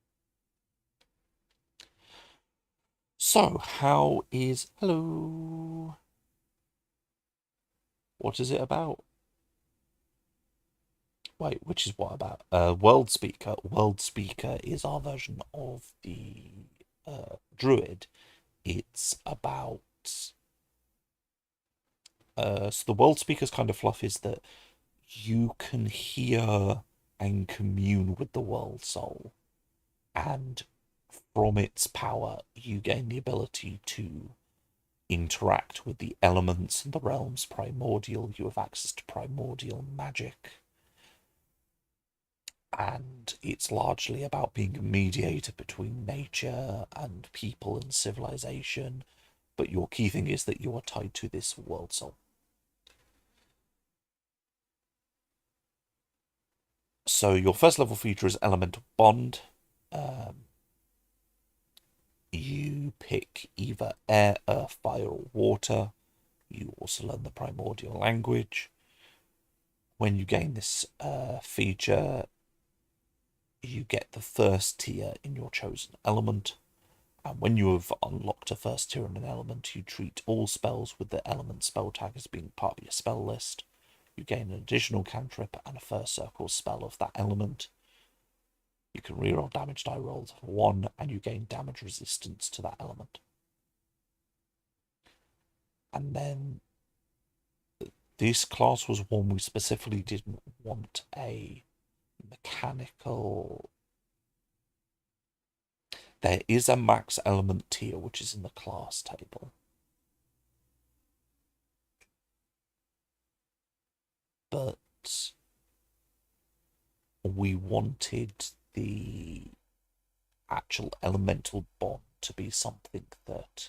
So, hello? What is it about? Wait, which is what about? World Speaker. World Speaker is our version of the Druid. It's about. So the World Speaker's kind of fluff is that you can hear and commune with the world soul, and from its power, you gain the ability to interact with the elements and the realms primordial. You have access to primordial magic. And it's largely about being a mediator between nature and people and civilization. But your key thing is that you are tied to this world soul. So your first level feature is Elemental Bond. You pick either air, earth, fire, or water. You also learn the primordial language. When you gain this feature, you get the first tier in your chosen element. And when you have unlocked a first tier in an element, you treat all spells with the element spell tag as being part of your spell list. You gain an additional cantrip and a first circle spell of that element. You can reroll damage die rolls of 1, and you gain damage resistance to that element. And then this class was one we specifically didn't want a mechanical. There is a max element tier, which is in the class table. But we wanted the actual elemental bond to be something that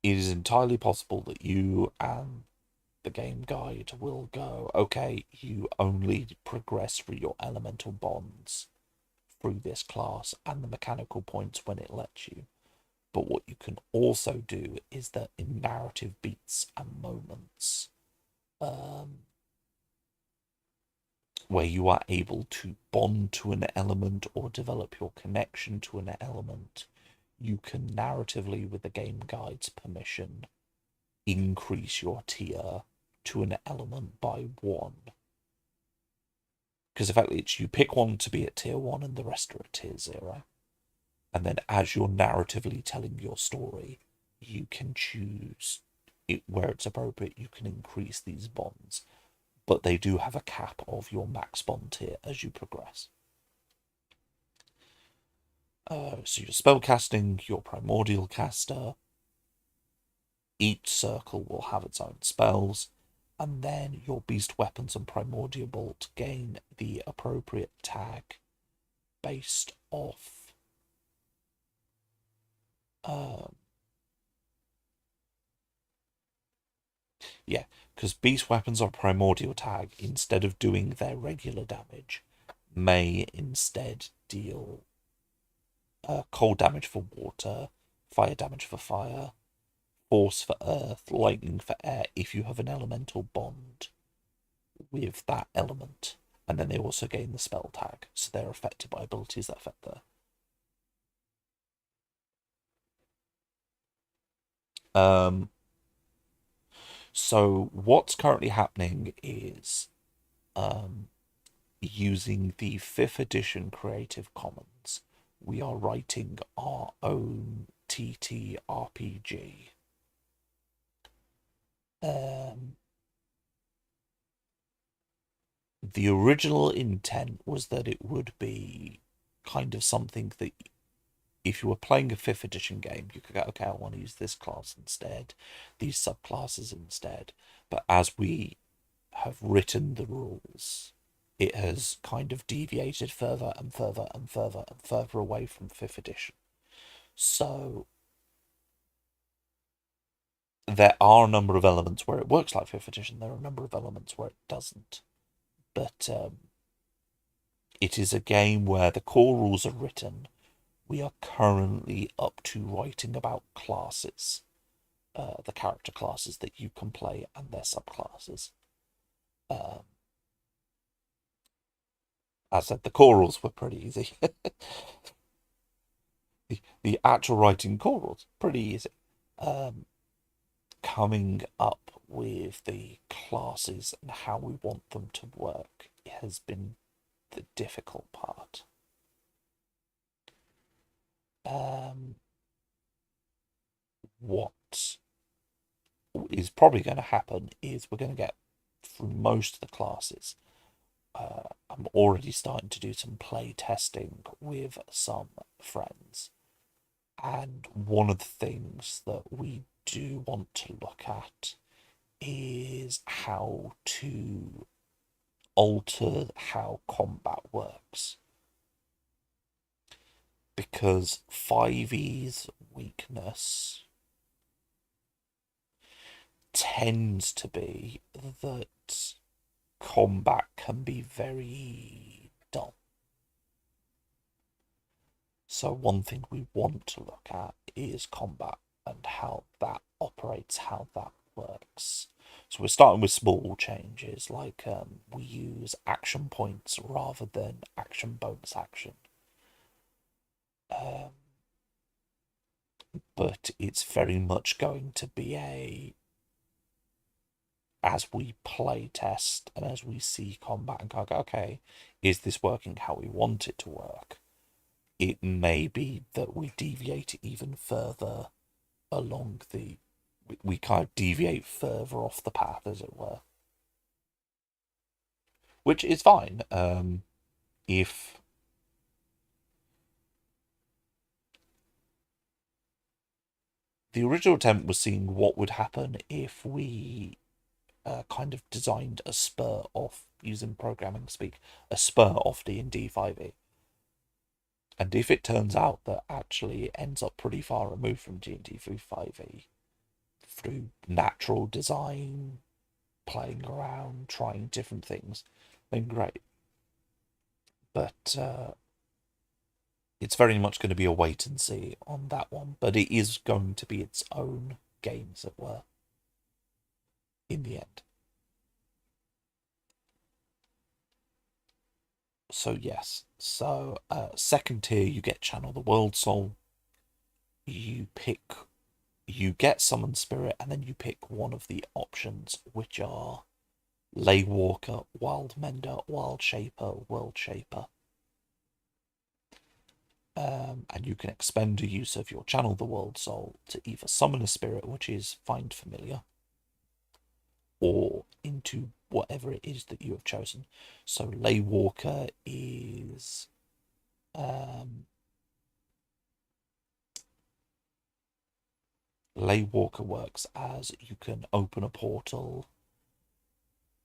it is entirely possible that you and the game guide will go, okay, you only progress through your elemental bonds through this class and the mechanical points when it lets you. But what you can also do is that in narrative beats and moments, where you are able to bond to an element or develop your connection to an element, you can narratively, with the game guide's permission, increase your tier to an element by 1. Because effectively it's you pick one to be at tier 1 and the rest are at tier 0. And then as you're narratively telling your story, you can choose it where it's appropriate, you can increase these bonds. But they do have a cap of your max bond tier as you progress. So your spellcasting, your primordial caster, each circle will have its own spells, and then your beast weapons and primordial bolt gain the appropriate tag based off because beast weapons are primordial tag, instead of doing their regular damage, may instead deal cold damage for water, fire damage for fire, force for earth, lightning for air, if you have an elemental bond with that element. And then they also gain the spell tag, so they're affected by abilities that affect the so what's currently happening is using the 5th edition Creative Commons, we are writing our own TTRPG. The original intent was that it would be kind of something that if you were playing a 5th edition game, you could go, okay, I want to use this class instead, these subclasses instead. But as we have written the rules, it has kind of deviated further and further and further and further away from 5th edition. So there are a number of elements where it works like 5th edition. There are a number of elements where it doesn't. But it is a game where the core rules are written. We are currently up to writing about classes, the character classes that you can play and their subclasses. As I said, the core rules were pretty easy. the actual writing core rules, pretty easy. Coming up with the classes and how we want them to work has been the difficult part. What is probably going to happen is we're going to get through most of the classes. I'm already starting to do some play testing with some friends, and one of the things that we do want to look at is how to alter how combat works, because 5e's weakness tends to be that combat can be very dull. So one thing we want to look at is combat and how that operates, how that works. So we're starting with small changes, like we use action points rather than action bonus action. But it's very much going to be as we play test and as we see combat and go, okay, is this working how we want it to work? It may be that we deviate even further along we kind of deviate further off the path, as it were. Which is fine. If the original attempt was seeing what would happen if we kind of designed a spur off, using programming speak, a spur off D&D 5e. And if it turns out that actually it ends up pretty far removed from D&D 5e, through natural design, playing around, trying different things, then great. But it's very much going to be a wait and see on that one. But it is going to be its own game, as it were, in the end. So yes, so second tier you get Channel the World Soul. You get Summon Spirit, and then you pick one of the options, which are Lay Walker, Wild Mender, Wild Shaper, World Shaper. And you can expend a use of your Channel the World Soul to either summon a spirit, which is Find Familiar, or into whatever it is that you have chosen. So Lay Walker is Lay Walker works as you can open a portal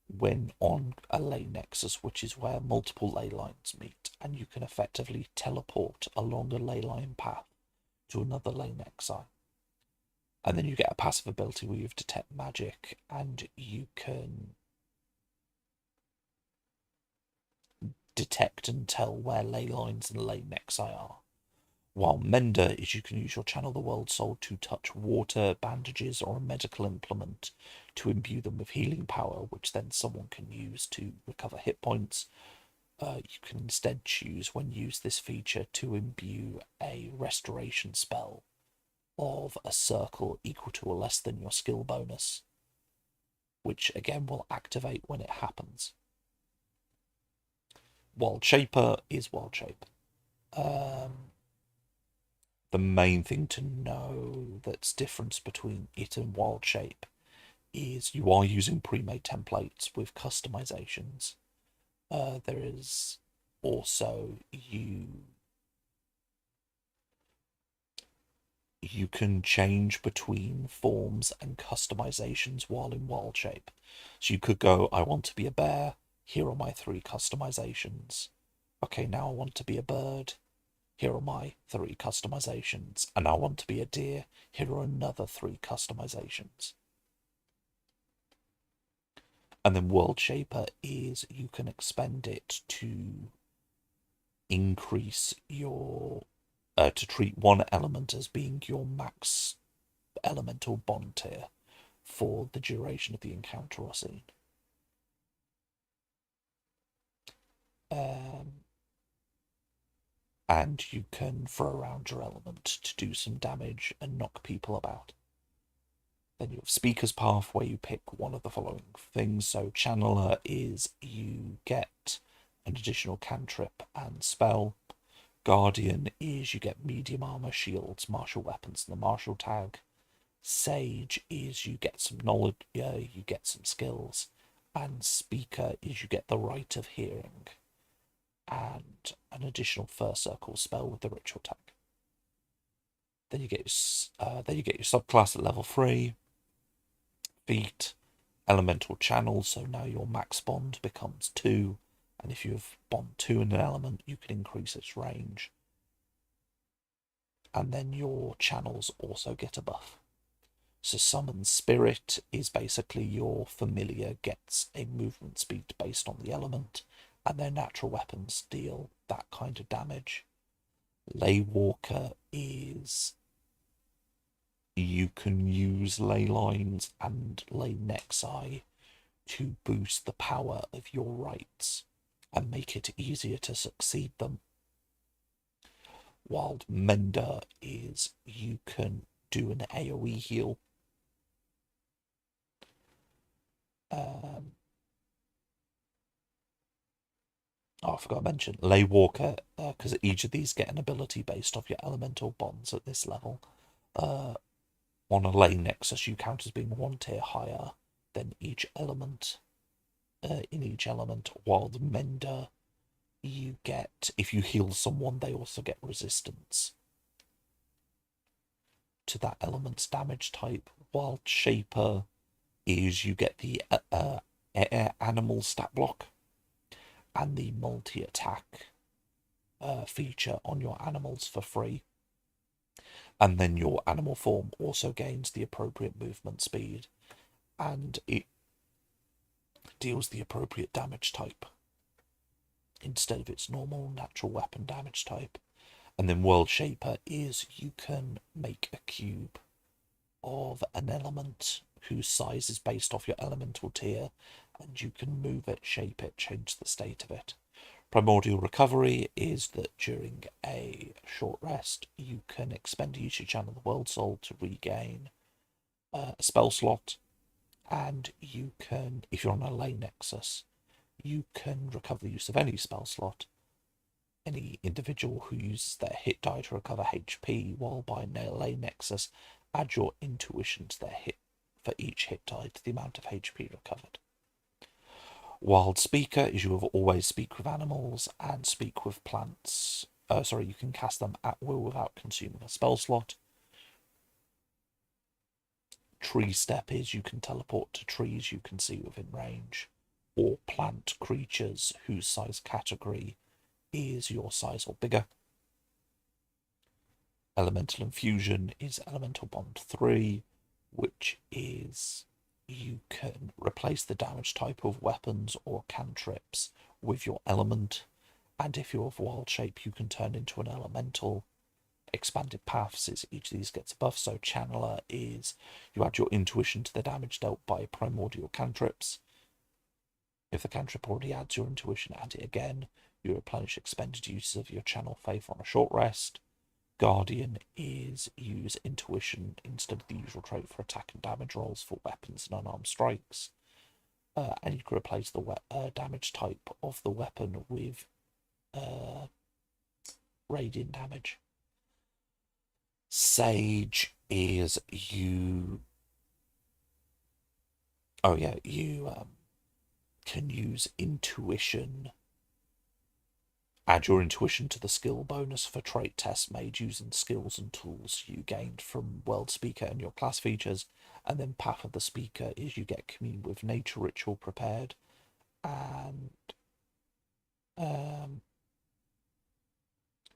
when on a ley nexus, which is where multiple ley lines meet, and you can effectively teleport along a ley line path to another ley nexi. And then you get a passive ability where you have Detect Magic, and you can detect and tell where ley lines and ley nexi are. While Mender is you can use your Channel the World Soul to touch water, bandages, or a medical implement to imbue them with healing power, which then someone can use to recover hit points. You can instead choose, when you use this feature, to imbue a restoration spell of a circle equal to or less than your skill bonus, which again will activate when it happens. Wild Shaper is Wild Shape. the main thing to know that's difference between it and Wild Shape is you are using pre-made templates with customizations. There is also you can change between forms and customizations while in Wild Shape. So you could go, I want to be a bear, here are my 3 customizations. Okay, now I want to be a bird, here are my 3 customizations. And I want to be a deer, here are another 3 customizations. And then World Shaper is you can expend it to increase your to treat one element as being your max elemental bond tier for the duration of the encounter or scene. And you can throw around your element to do some damage and knock people about. Then you have Speaker's Path, where you pick one of the following things. So Channeler is you get an additional cantrip and spell. Guardian is you get medium armor, shields, martial weapons, and the martial tag. Sage is you get some knowledge, you get some skills. And Speaker is you get the right of hearing and an additional first circle spell with the ritual tag. Then you get your subclass at level 3. Feat, elemental channel, so now your max bond becomes 2, and if you have bond 2 in an element, you can increase its range. And then your channels also get a buff. So Summon Spirit is basically your familiar gets a movement speed based on the element, and their natural weapons deal that kind of damage. Laywalker is you can use ley lines and ley nexi to boost the power of your rights and make it easier to succeed them. Wild Mender is you can do an AoE heal. I forgot to mention Laywalker, because each of these get an ability based off your elemental bonds at this level. On a ley nexus, you count as being 1 tier higher than each element. In each element, Wild Mender, you get, if you heal someone, they also get resistance to that element's damage type. Wild Shaper is you get the animal stat block and the multi-attack feature on your animals for free. And then your animal form also gains the appropriate movement speed, and it deals the appropriate damage type instead of its normal natural weapon damage type. And then World Shaper is you can make a cube of an element whose size is based off your elemental tier, and you can move it, shape it, change the state of it. Primordial Recovery is that during a short rest, you can expend a usage channel the World Soul to regain a spell slot, and you can, if you're on a ley nexus, you can recover the use of any spell slot. Any individual who uses their hit die to recover HP while by a ley nexus, add your intuition to their hit for each hit die to the amount of HP recovered. Wild Speaker is you have always speak with animals and speak with plants. You can cast them at will without consuming a spell slot. Tree Step is you can teleport to trees you can see within range, or plant creatures whose size category is your size or bigger. Elemental Infusion is Elemental Bond 3, which is you can replace the damage type of weapons or cantrips with your element, and if you're of Wild Shape, you can turn into an elemental. Expanded Paths is each of these gets a buff, so Channeler is you add your intuition to the damage dealt by primordial cantrips. If the cantrip already adds your intuition, add it again. You replenish expended uses of your channel faith on a short rest. Guardian is use intuition instead of the usual trait for attack and damage rolls for weapons and unarmed strikes. And you can replace the damage type of the weapon with radiant damage. Sage is you. Oh yeah, you can use intuition. Add your intuition to the skill bonus for trait tests made using skills and tools you gained from World Speaker and your class features. And then Path of the Speaker is you get commune with nature ritual prepared, and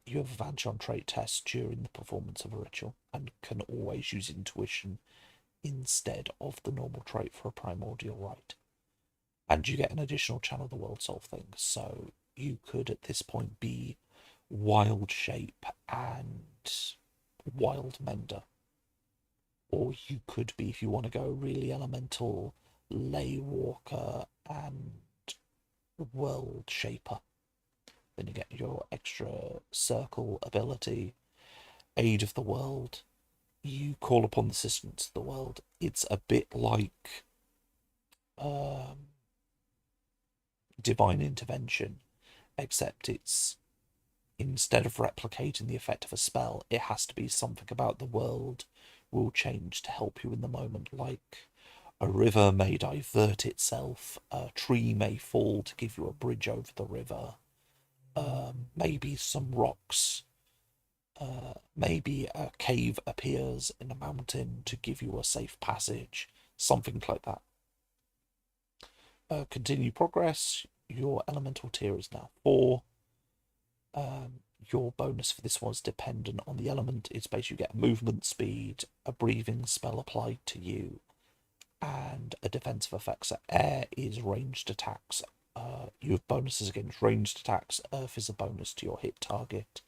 you have advantage on trait tests during the performance of a ritual, and can always use intuition instead of the normal trait for a primordial rite. And you get an additional channel of the world soul thing, so you could at this point be wild shape and wild mender, or you could be, if you want to go really elemental, lay walker and world shaper. Then you get your extra circle ability, aid of the world. You call upon the assistance of the world. It's a bit like divine intervention, except it's, instead of replicating the effect of a spell, it has to be something about the world will change to help you in the moment, like a river may divert itself, a tree may fall to give you a bridge over the river, maybe some rocks, maybe a cave appears in a mountain to give you a safe passage, something like that. Continue progress. Your elemental tier is now 4. Your bonus for this was dependent on the element. It's basically you get movement speed, a breathing spell applied to you, and a defensive effect. So air is ranged attacks. You have bonuses against ranged attacks. Earth is a bonus to your hit target.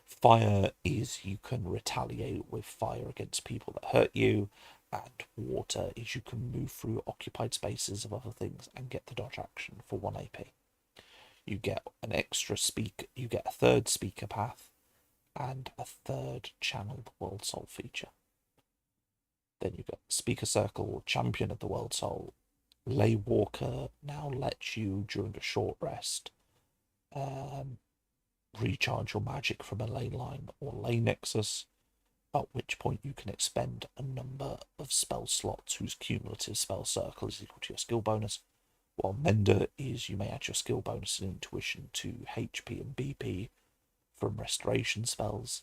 Fire is you can retaliate with fire against people that hurt you. And water is you can move through occupied spaces of other things and get the dodge action for 1 AP. You get an extra you get a third speaker path and a third channeled world soul feature. Then you got speaker circle, champion of the world soul. Lay walker now lets you, during a short rest, recharge your magic from a ley line or ley nexus, at which point you can expend a number of spell slots whose cumulative spell circle is equal to your skill bonus, while Mender is you may add your skill bonus and intuition to HP and BP from restoration spells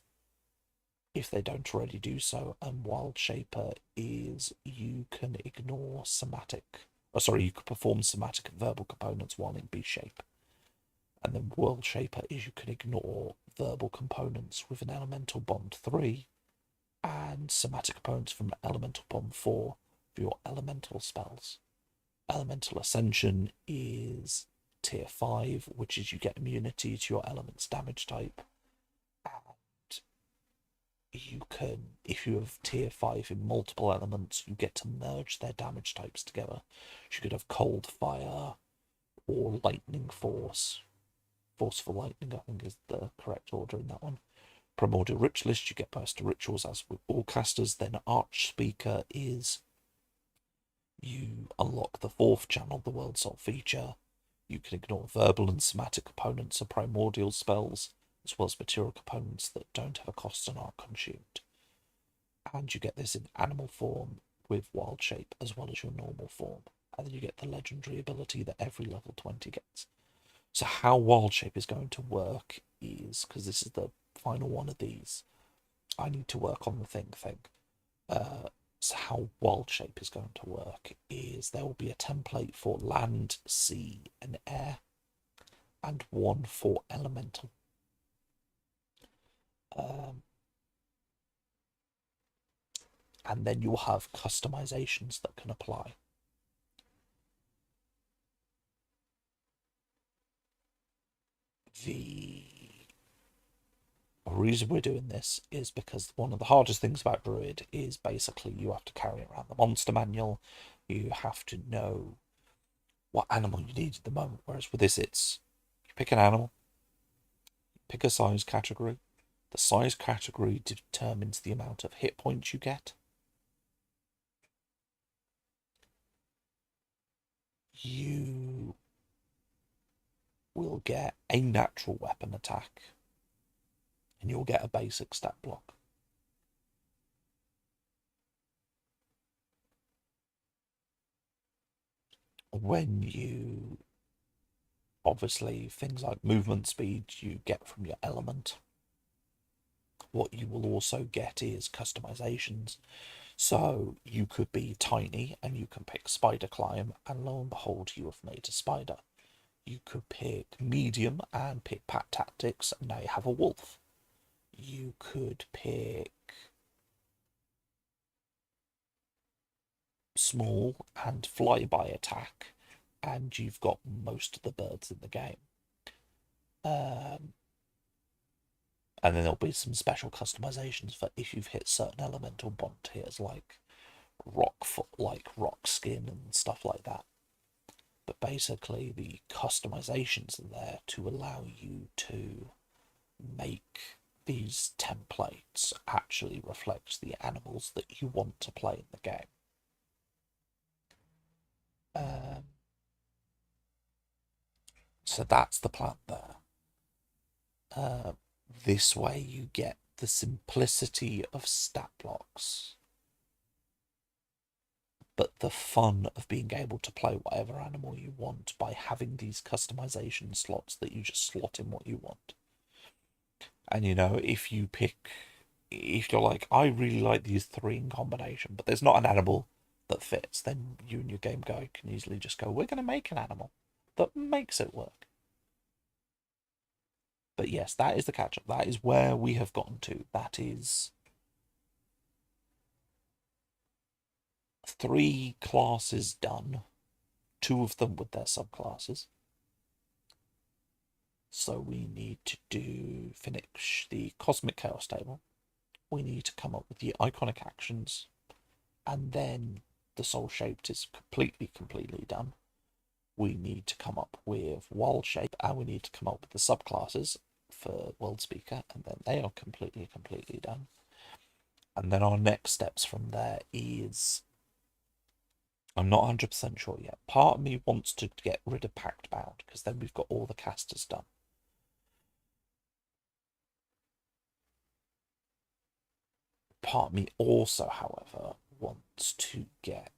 if they don't already do so, and Wild Shaper is you can ignore you can perform somatic and verbal components while in B shape. And then World Shaper is you can ignore verbal components with an Elemental Bond 3 and somatic components from Elemental Bond 4 for your elemental spells. Elemental Ascension is tier 5, which is you get immunity to your element's damage type. And you can, if you have tier 5 in multiple elements, you get to merge their damage types together. You could have Cold Fire or Lightning Force. Forceful Lightning, I think, is the correct order in that one. Primordial Ritualist, you get burst to rituals as with all casters. Then Archspeaker is you unlock the 4th channel, the World Soul feature. You can ignore verbal and somatic components of primordial spells, as well as material components that don't have a cost and aren't consumed. And you get this in animal form with wild shape, as well as your normal form. And then you get the legendary ability that every level 20 gets. So how wild shape is going to work is, because this is the final one of these, I need to work on the thing. So how wild shape is going to work is there will be a template for land, sea, and air, and one for elemental. And then you'll have customizations that can apply. The reason we're doing this is because one of the hardest things about Druid is basically you have to carry around the monster manual, you have to know what animal you need at the moment, whereas with this it's you pick an animal, you pick a size category, the size category determines the amount of hit points you get. You will get a natural weapon attack, and you'll get a basic stat block. when you, obviously, things like movement speed you get from your element. What you will also get is customizations. So you could be tiny and you can pick spider climb, and lo and behold, you have made a spider. You could pick medium and pick pack tactics, and now you have a wolf. You could pick small and flyby attack, and you've got most of the birds in the game. And then there'll be some special customizations for if you've hit certain elemental bond tiers, like rock skin and stuff like that. But basically, the customizations are there to allow you to make these templates actually reflect the animals that you want to play in the game. So that's the plan there. This way you get the simplicity of stat blocks, but the fun of being able to play whatever animal you want by having these customization slots that you just slot in what you want. And if you're like, I really like these three in combination, but there's not an animal that fits, then you and your game guy can easily just go, we're going to make an animal that makes it work. But yes, that is the catch-up. That is where we have gotten to. That is 3 classes done, 2 of them with their subclasses. So we need to finish the Cosmic Chaos table. We need to come up with the Eikonic actions, and then the Soulshaped is completely done. We need to come up with Wild Shape, and we need to come up with the subclasses for World Speaker, and then they are completely done. And then our next steps from there is, I'm not 100% sure yet. Part of me wants to get rid of Pact Bound, because then we've got all the casters done. Part of me also, however, wants to get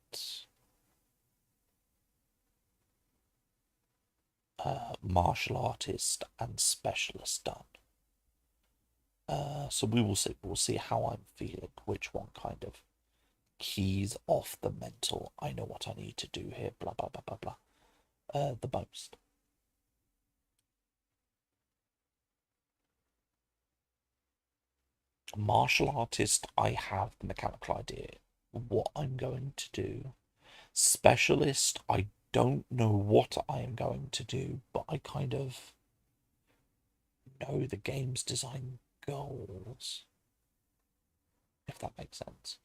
martial artist and specialist done. So we will see. We'll see how I'm feeling, which one kind of keys off the mental, I know what I need to do here, blah blah blah blah blah, the most. Martial artist, I have the mechanical idea what I'm going to do. Specialist, I don't know what I am going to do, but I kind of know the game's design goals, if that makes sense.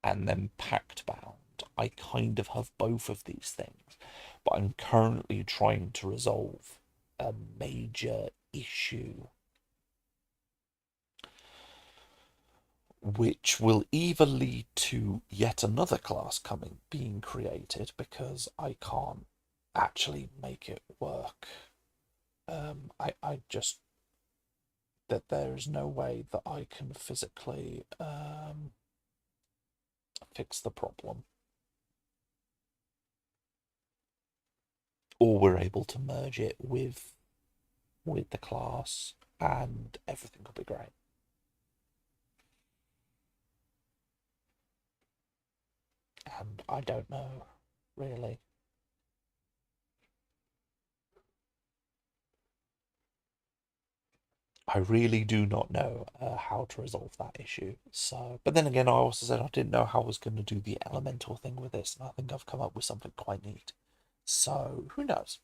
And then Pact Bound, I kind of have both of these things, but I'm currently trying to resolve a major issue, which will either lead to yet another class being created, because I can't actually make it work. I just, that there is no way that I can physically fix the problem, or we're able to merge it with the class and everything will be great. And I don't know, really. I really do not know how to resolve that issue. So, but then again, I also said I didn't know how I was going to do the elemental thing with this, and I think I've come up with something quite neat. So, who knows?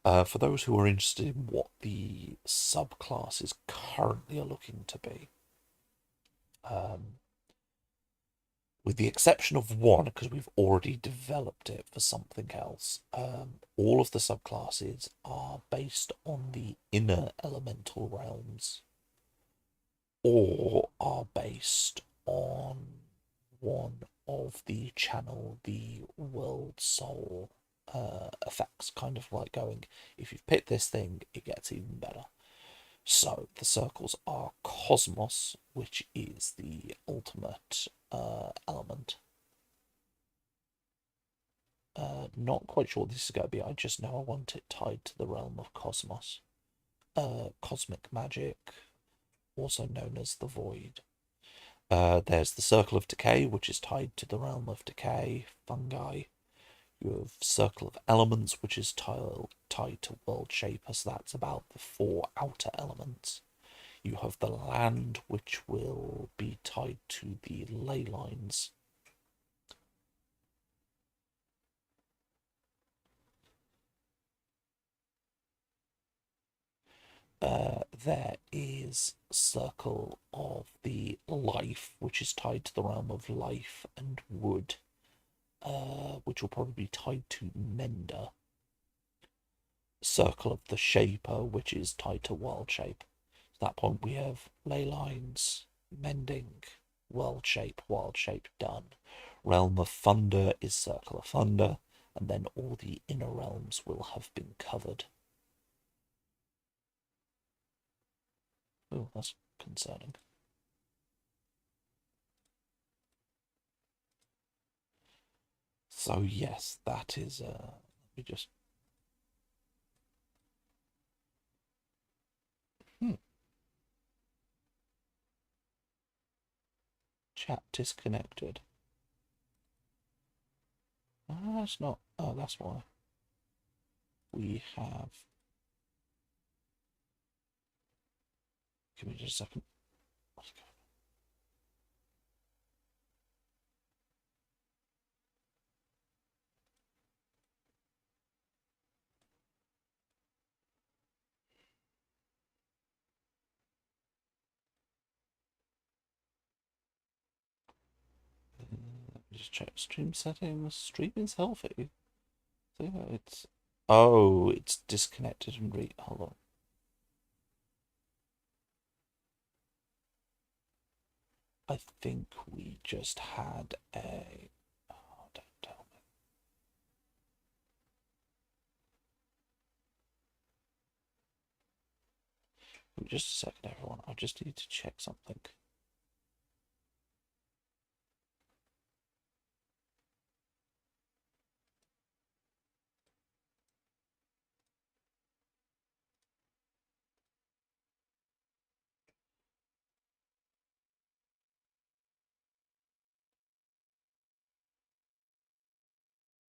For those who are interested in what the subclasses currently are looking to be, with the exception of one, because we've already developed it for something else, all of the subclasses are based on the inner elemental realms, or are based on one of the channel the world soul effects, kind of like going, if you've picked this thing, it gets even better. So the circles are Cosmos, which is the ultimate element. Not quite sure this is going to be. I just know I want it tied to the realm of Cosmos. Cosmic magic, also known as the Void. There's the Circle of Decay, which is tied to the realm of decay, fungi. You have Circle of Elements, which is tied to World Shaper, so that's about the 4 outer elements. You have the Land, which will be tied to the ley lines. There is Circle of the Life, which is tied to the realm of life and wood, which will probably be tied to Mender. Circle of the Shaper, which is tied to World Shape. At that point, we have ley lines, mending, world shape done. Realm of Thunder is Circle of Thunder, and then all the inner realms will have been covered. Oh, that's concerning. So yes, that is. Let me just. Chat disconnected. That's not. Oh, that's why. We have. Give me just a second. Let me just check stream settings. Streaming's healthy. So yeah, it's. Oh, it's disconnected and hold on. I think we just had a. Oh, don't tell me. Just a second, everyone. I just need to check something.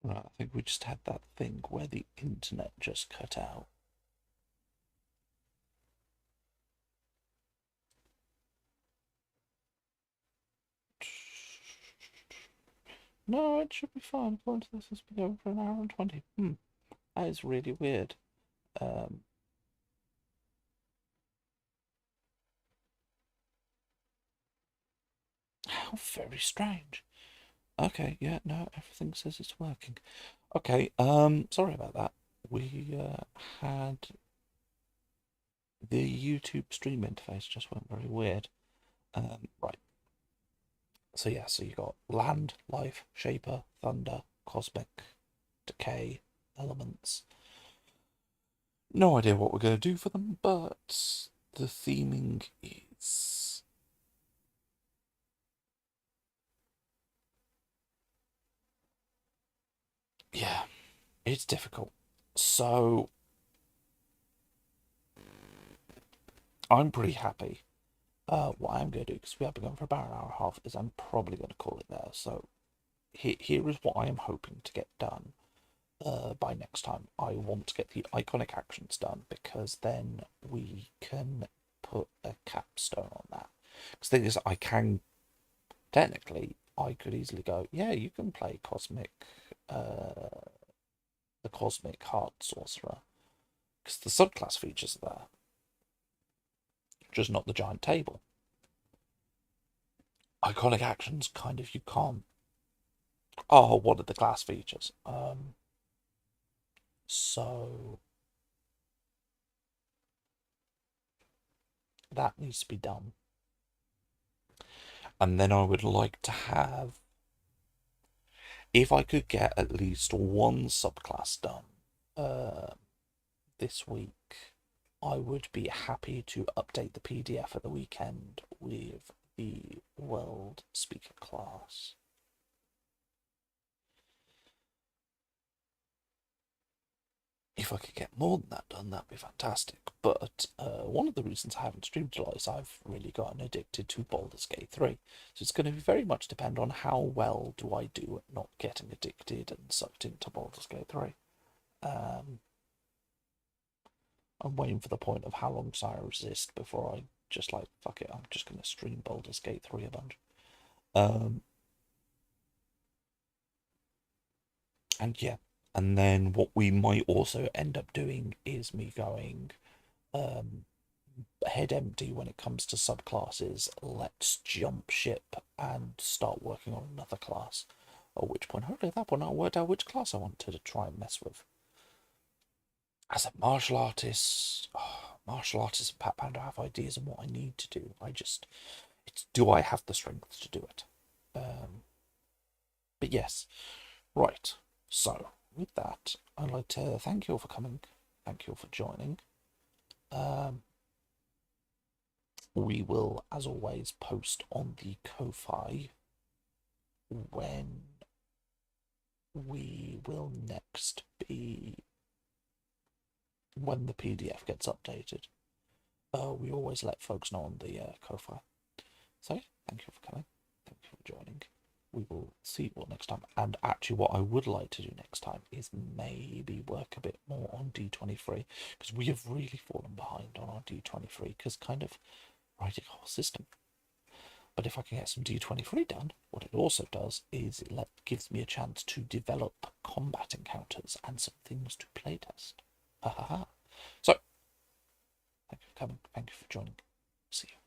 Right, I think we just had that thing where the internet just cut out. No, it should be fine. According to this, it's been going for an hour and 20. That is really weird. How very strange. Okay, yeah, no, everything says it's working. Okay, sorry about that. We had the YouTube stream interface just went very weird. Right. So yeah, so you got land, life, shaper, thunder, cosmic, decay, elements. No idea what we're going to do for them, but the theming is. Yeah, it's difficult. So I'm pretty happy. What I'm going to do, because we have been going for about an hour and a half, is I'm probably going to call it there. So here is what I am hoping to get done by next time. I want to get the iconic actions done, because then we can put a capstone on that. Because the thing is, I can technically, I could easily go, yeah, you can play the Cosmic Heart Sorcerer, because the subclass features are there, just not the giant table. Iconic actions, kind of, you can't. Oh, what are the class features? So that needs to be done. And then I would like to have, if I could get at least one subclass done this week, I would be happy to update the PDF at the weekend with the world speaker class. If I could get more than that done, that'd be fantastic. But one of the reasons I haven't streamed a lot is I've really gotten addicted to Baldur's Gate 3. So it's going to very much depend on how well do I do at not getting addicted and sucked into Baldur's Gate 3. I'm waiting for the point of how long do I resist before I just like, fuck it, I'm just going to stream Baldur's Gate 3 a bunch. And yeah, and then what we might also end up doing is me going head empty when it comes to subclasses. Let's jump ship and start working on another class. At which point, hopefully at that point, I'll work out which class I want to try and mess with. As a martial artist, martial artists and Pat Panda have ideas on what I need to do. It's do I have the strength to do it? But yes, right. So with that, I'd like to thank you all for coming. Thank you all for joining. We will, as always, post on the Ko-Fi when we will next be when the PDF gets updated. We always let folks know on the Ko-Fi. So thank you for coming. Thank you for joining. We will see you all next time. And actually, what I would like to do next time is maybe work a bit more on D23, because we have really fallen behind on our D23, because kind of writing a whole system. But if I can get some D23 done, what it also does is it gives me a chance to develop combat encounters and some things to playtest. Ha ha ha. So, thank you for coming. Thank you for joining. See you.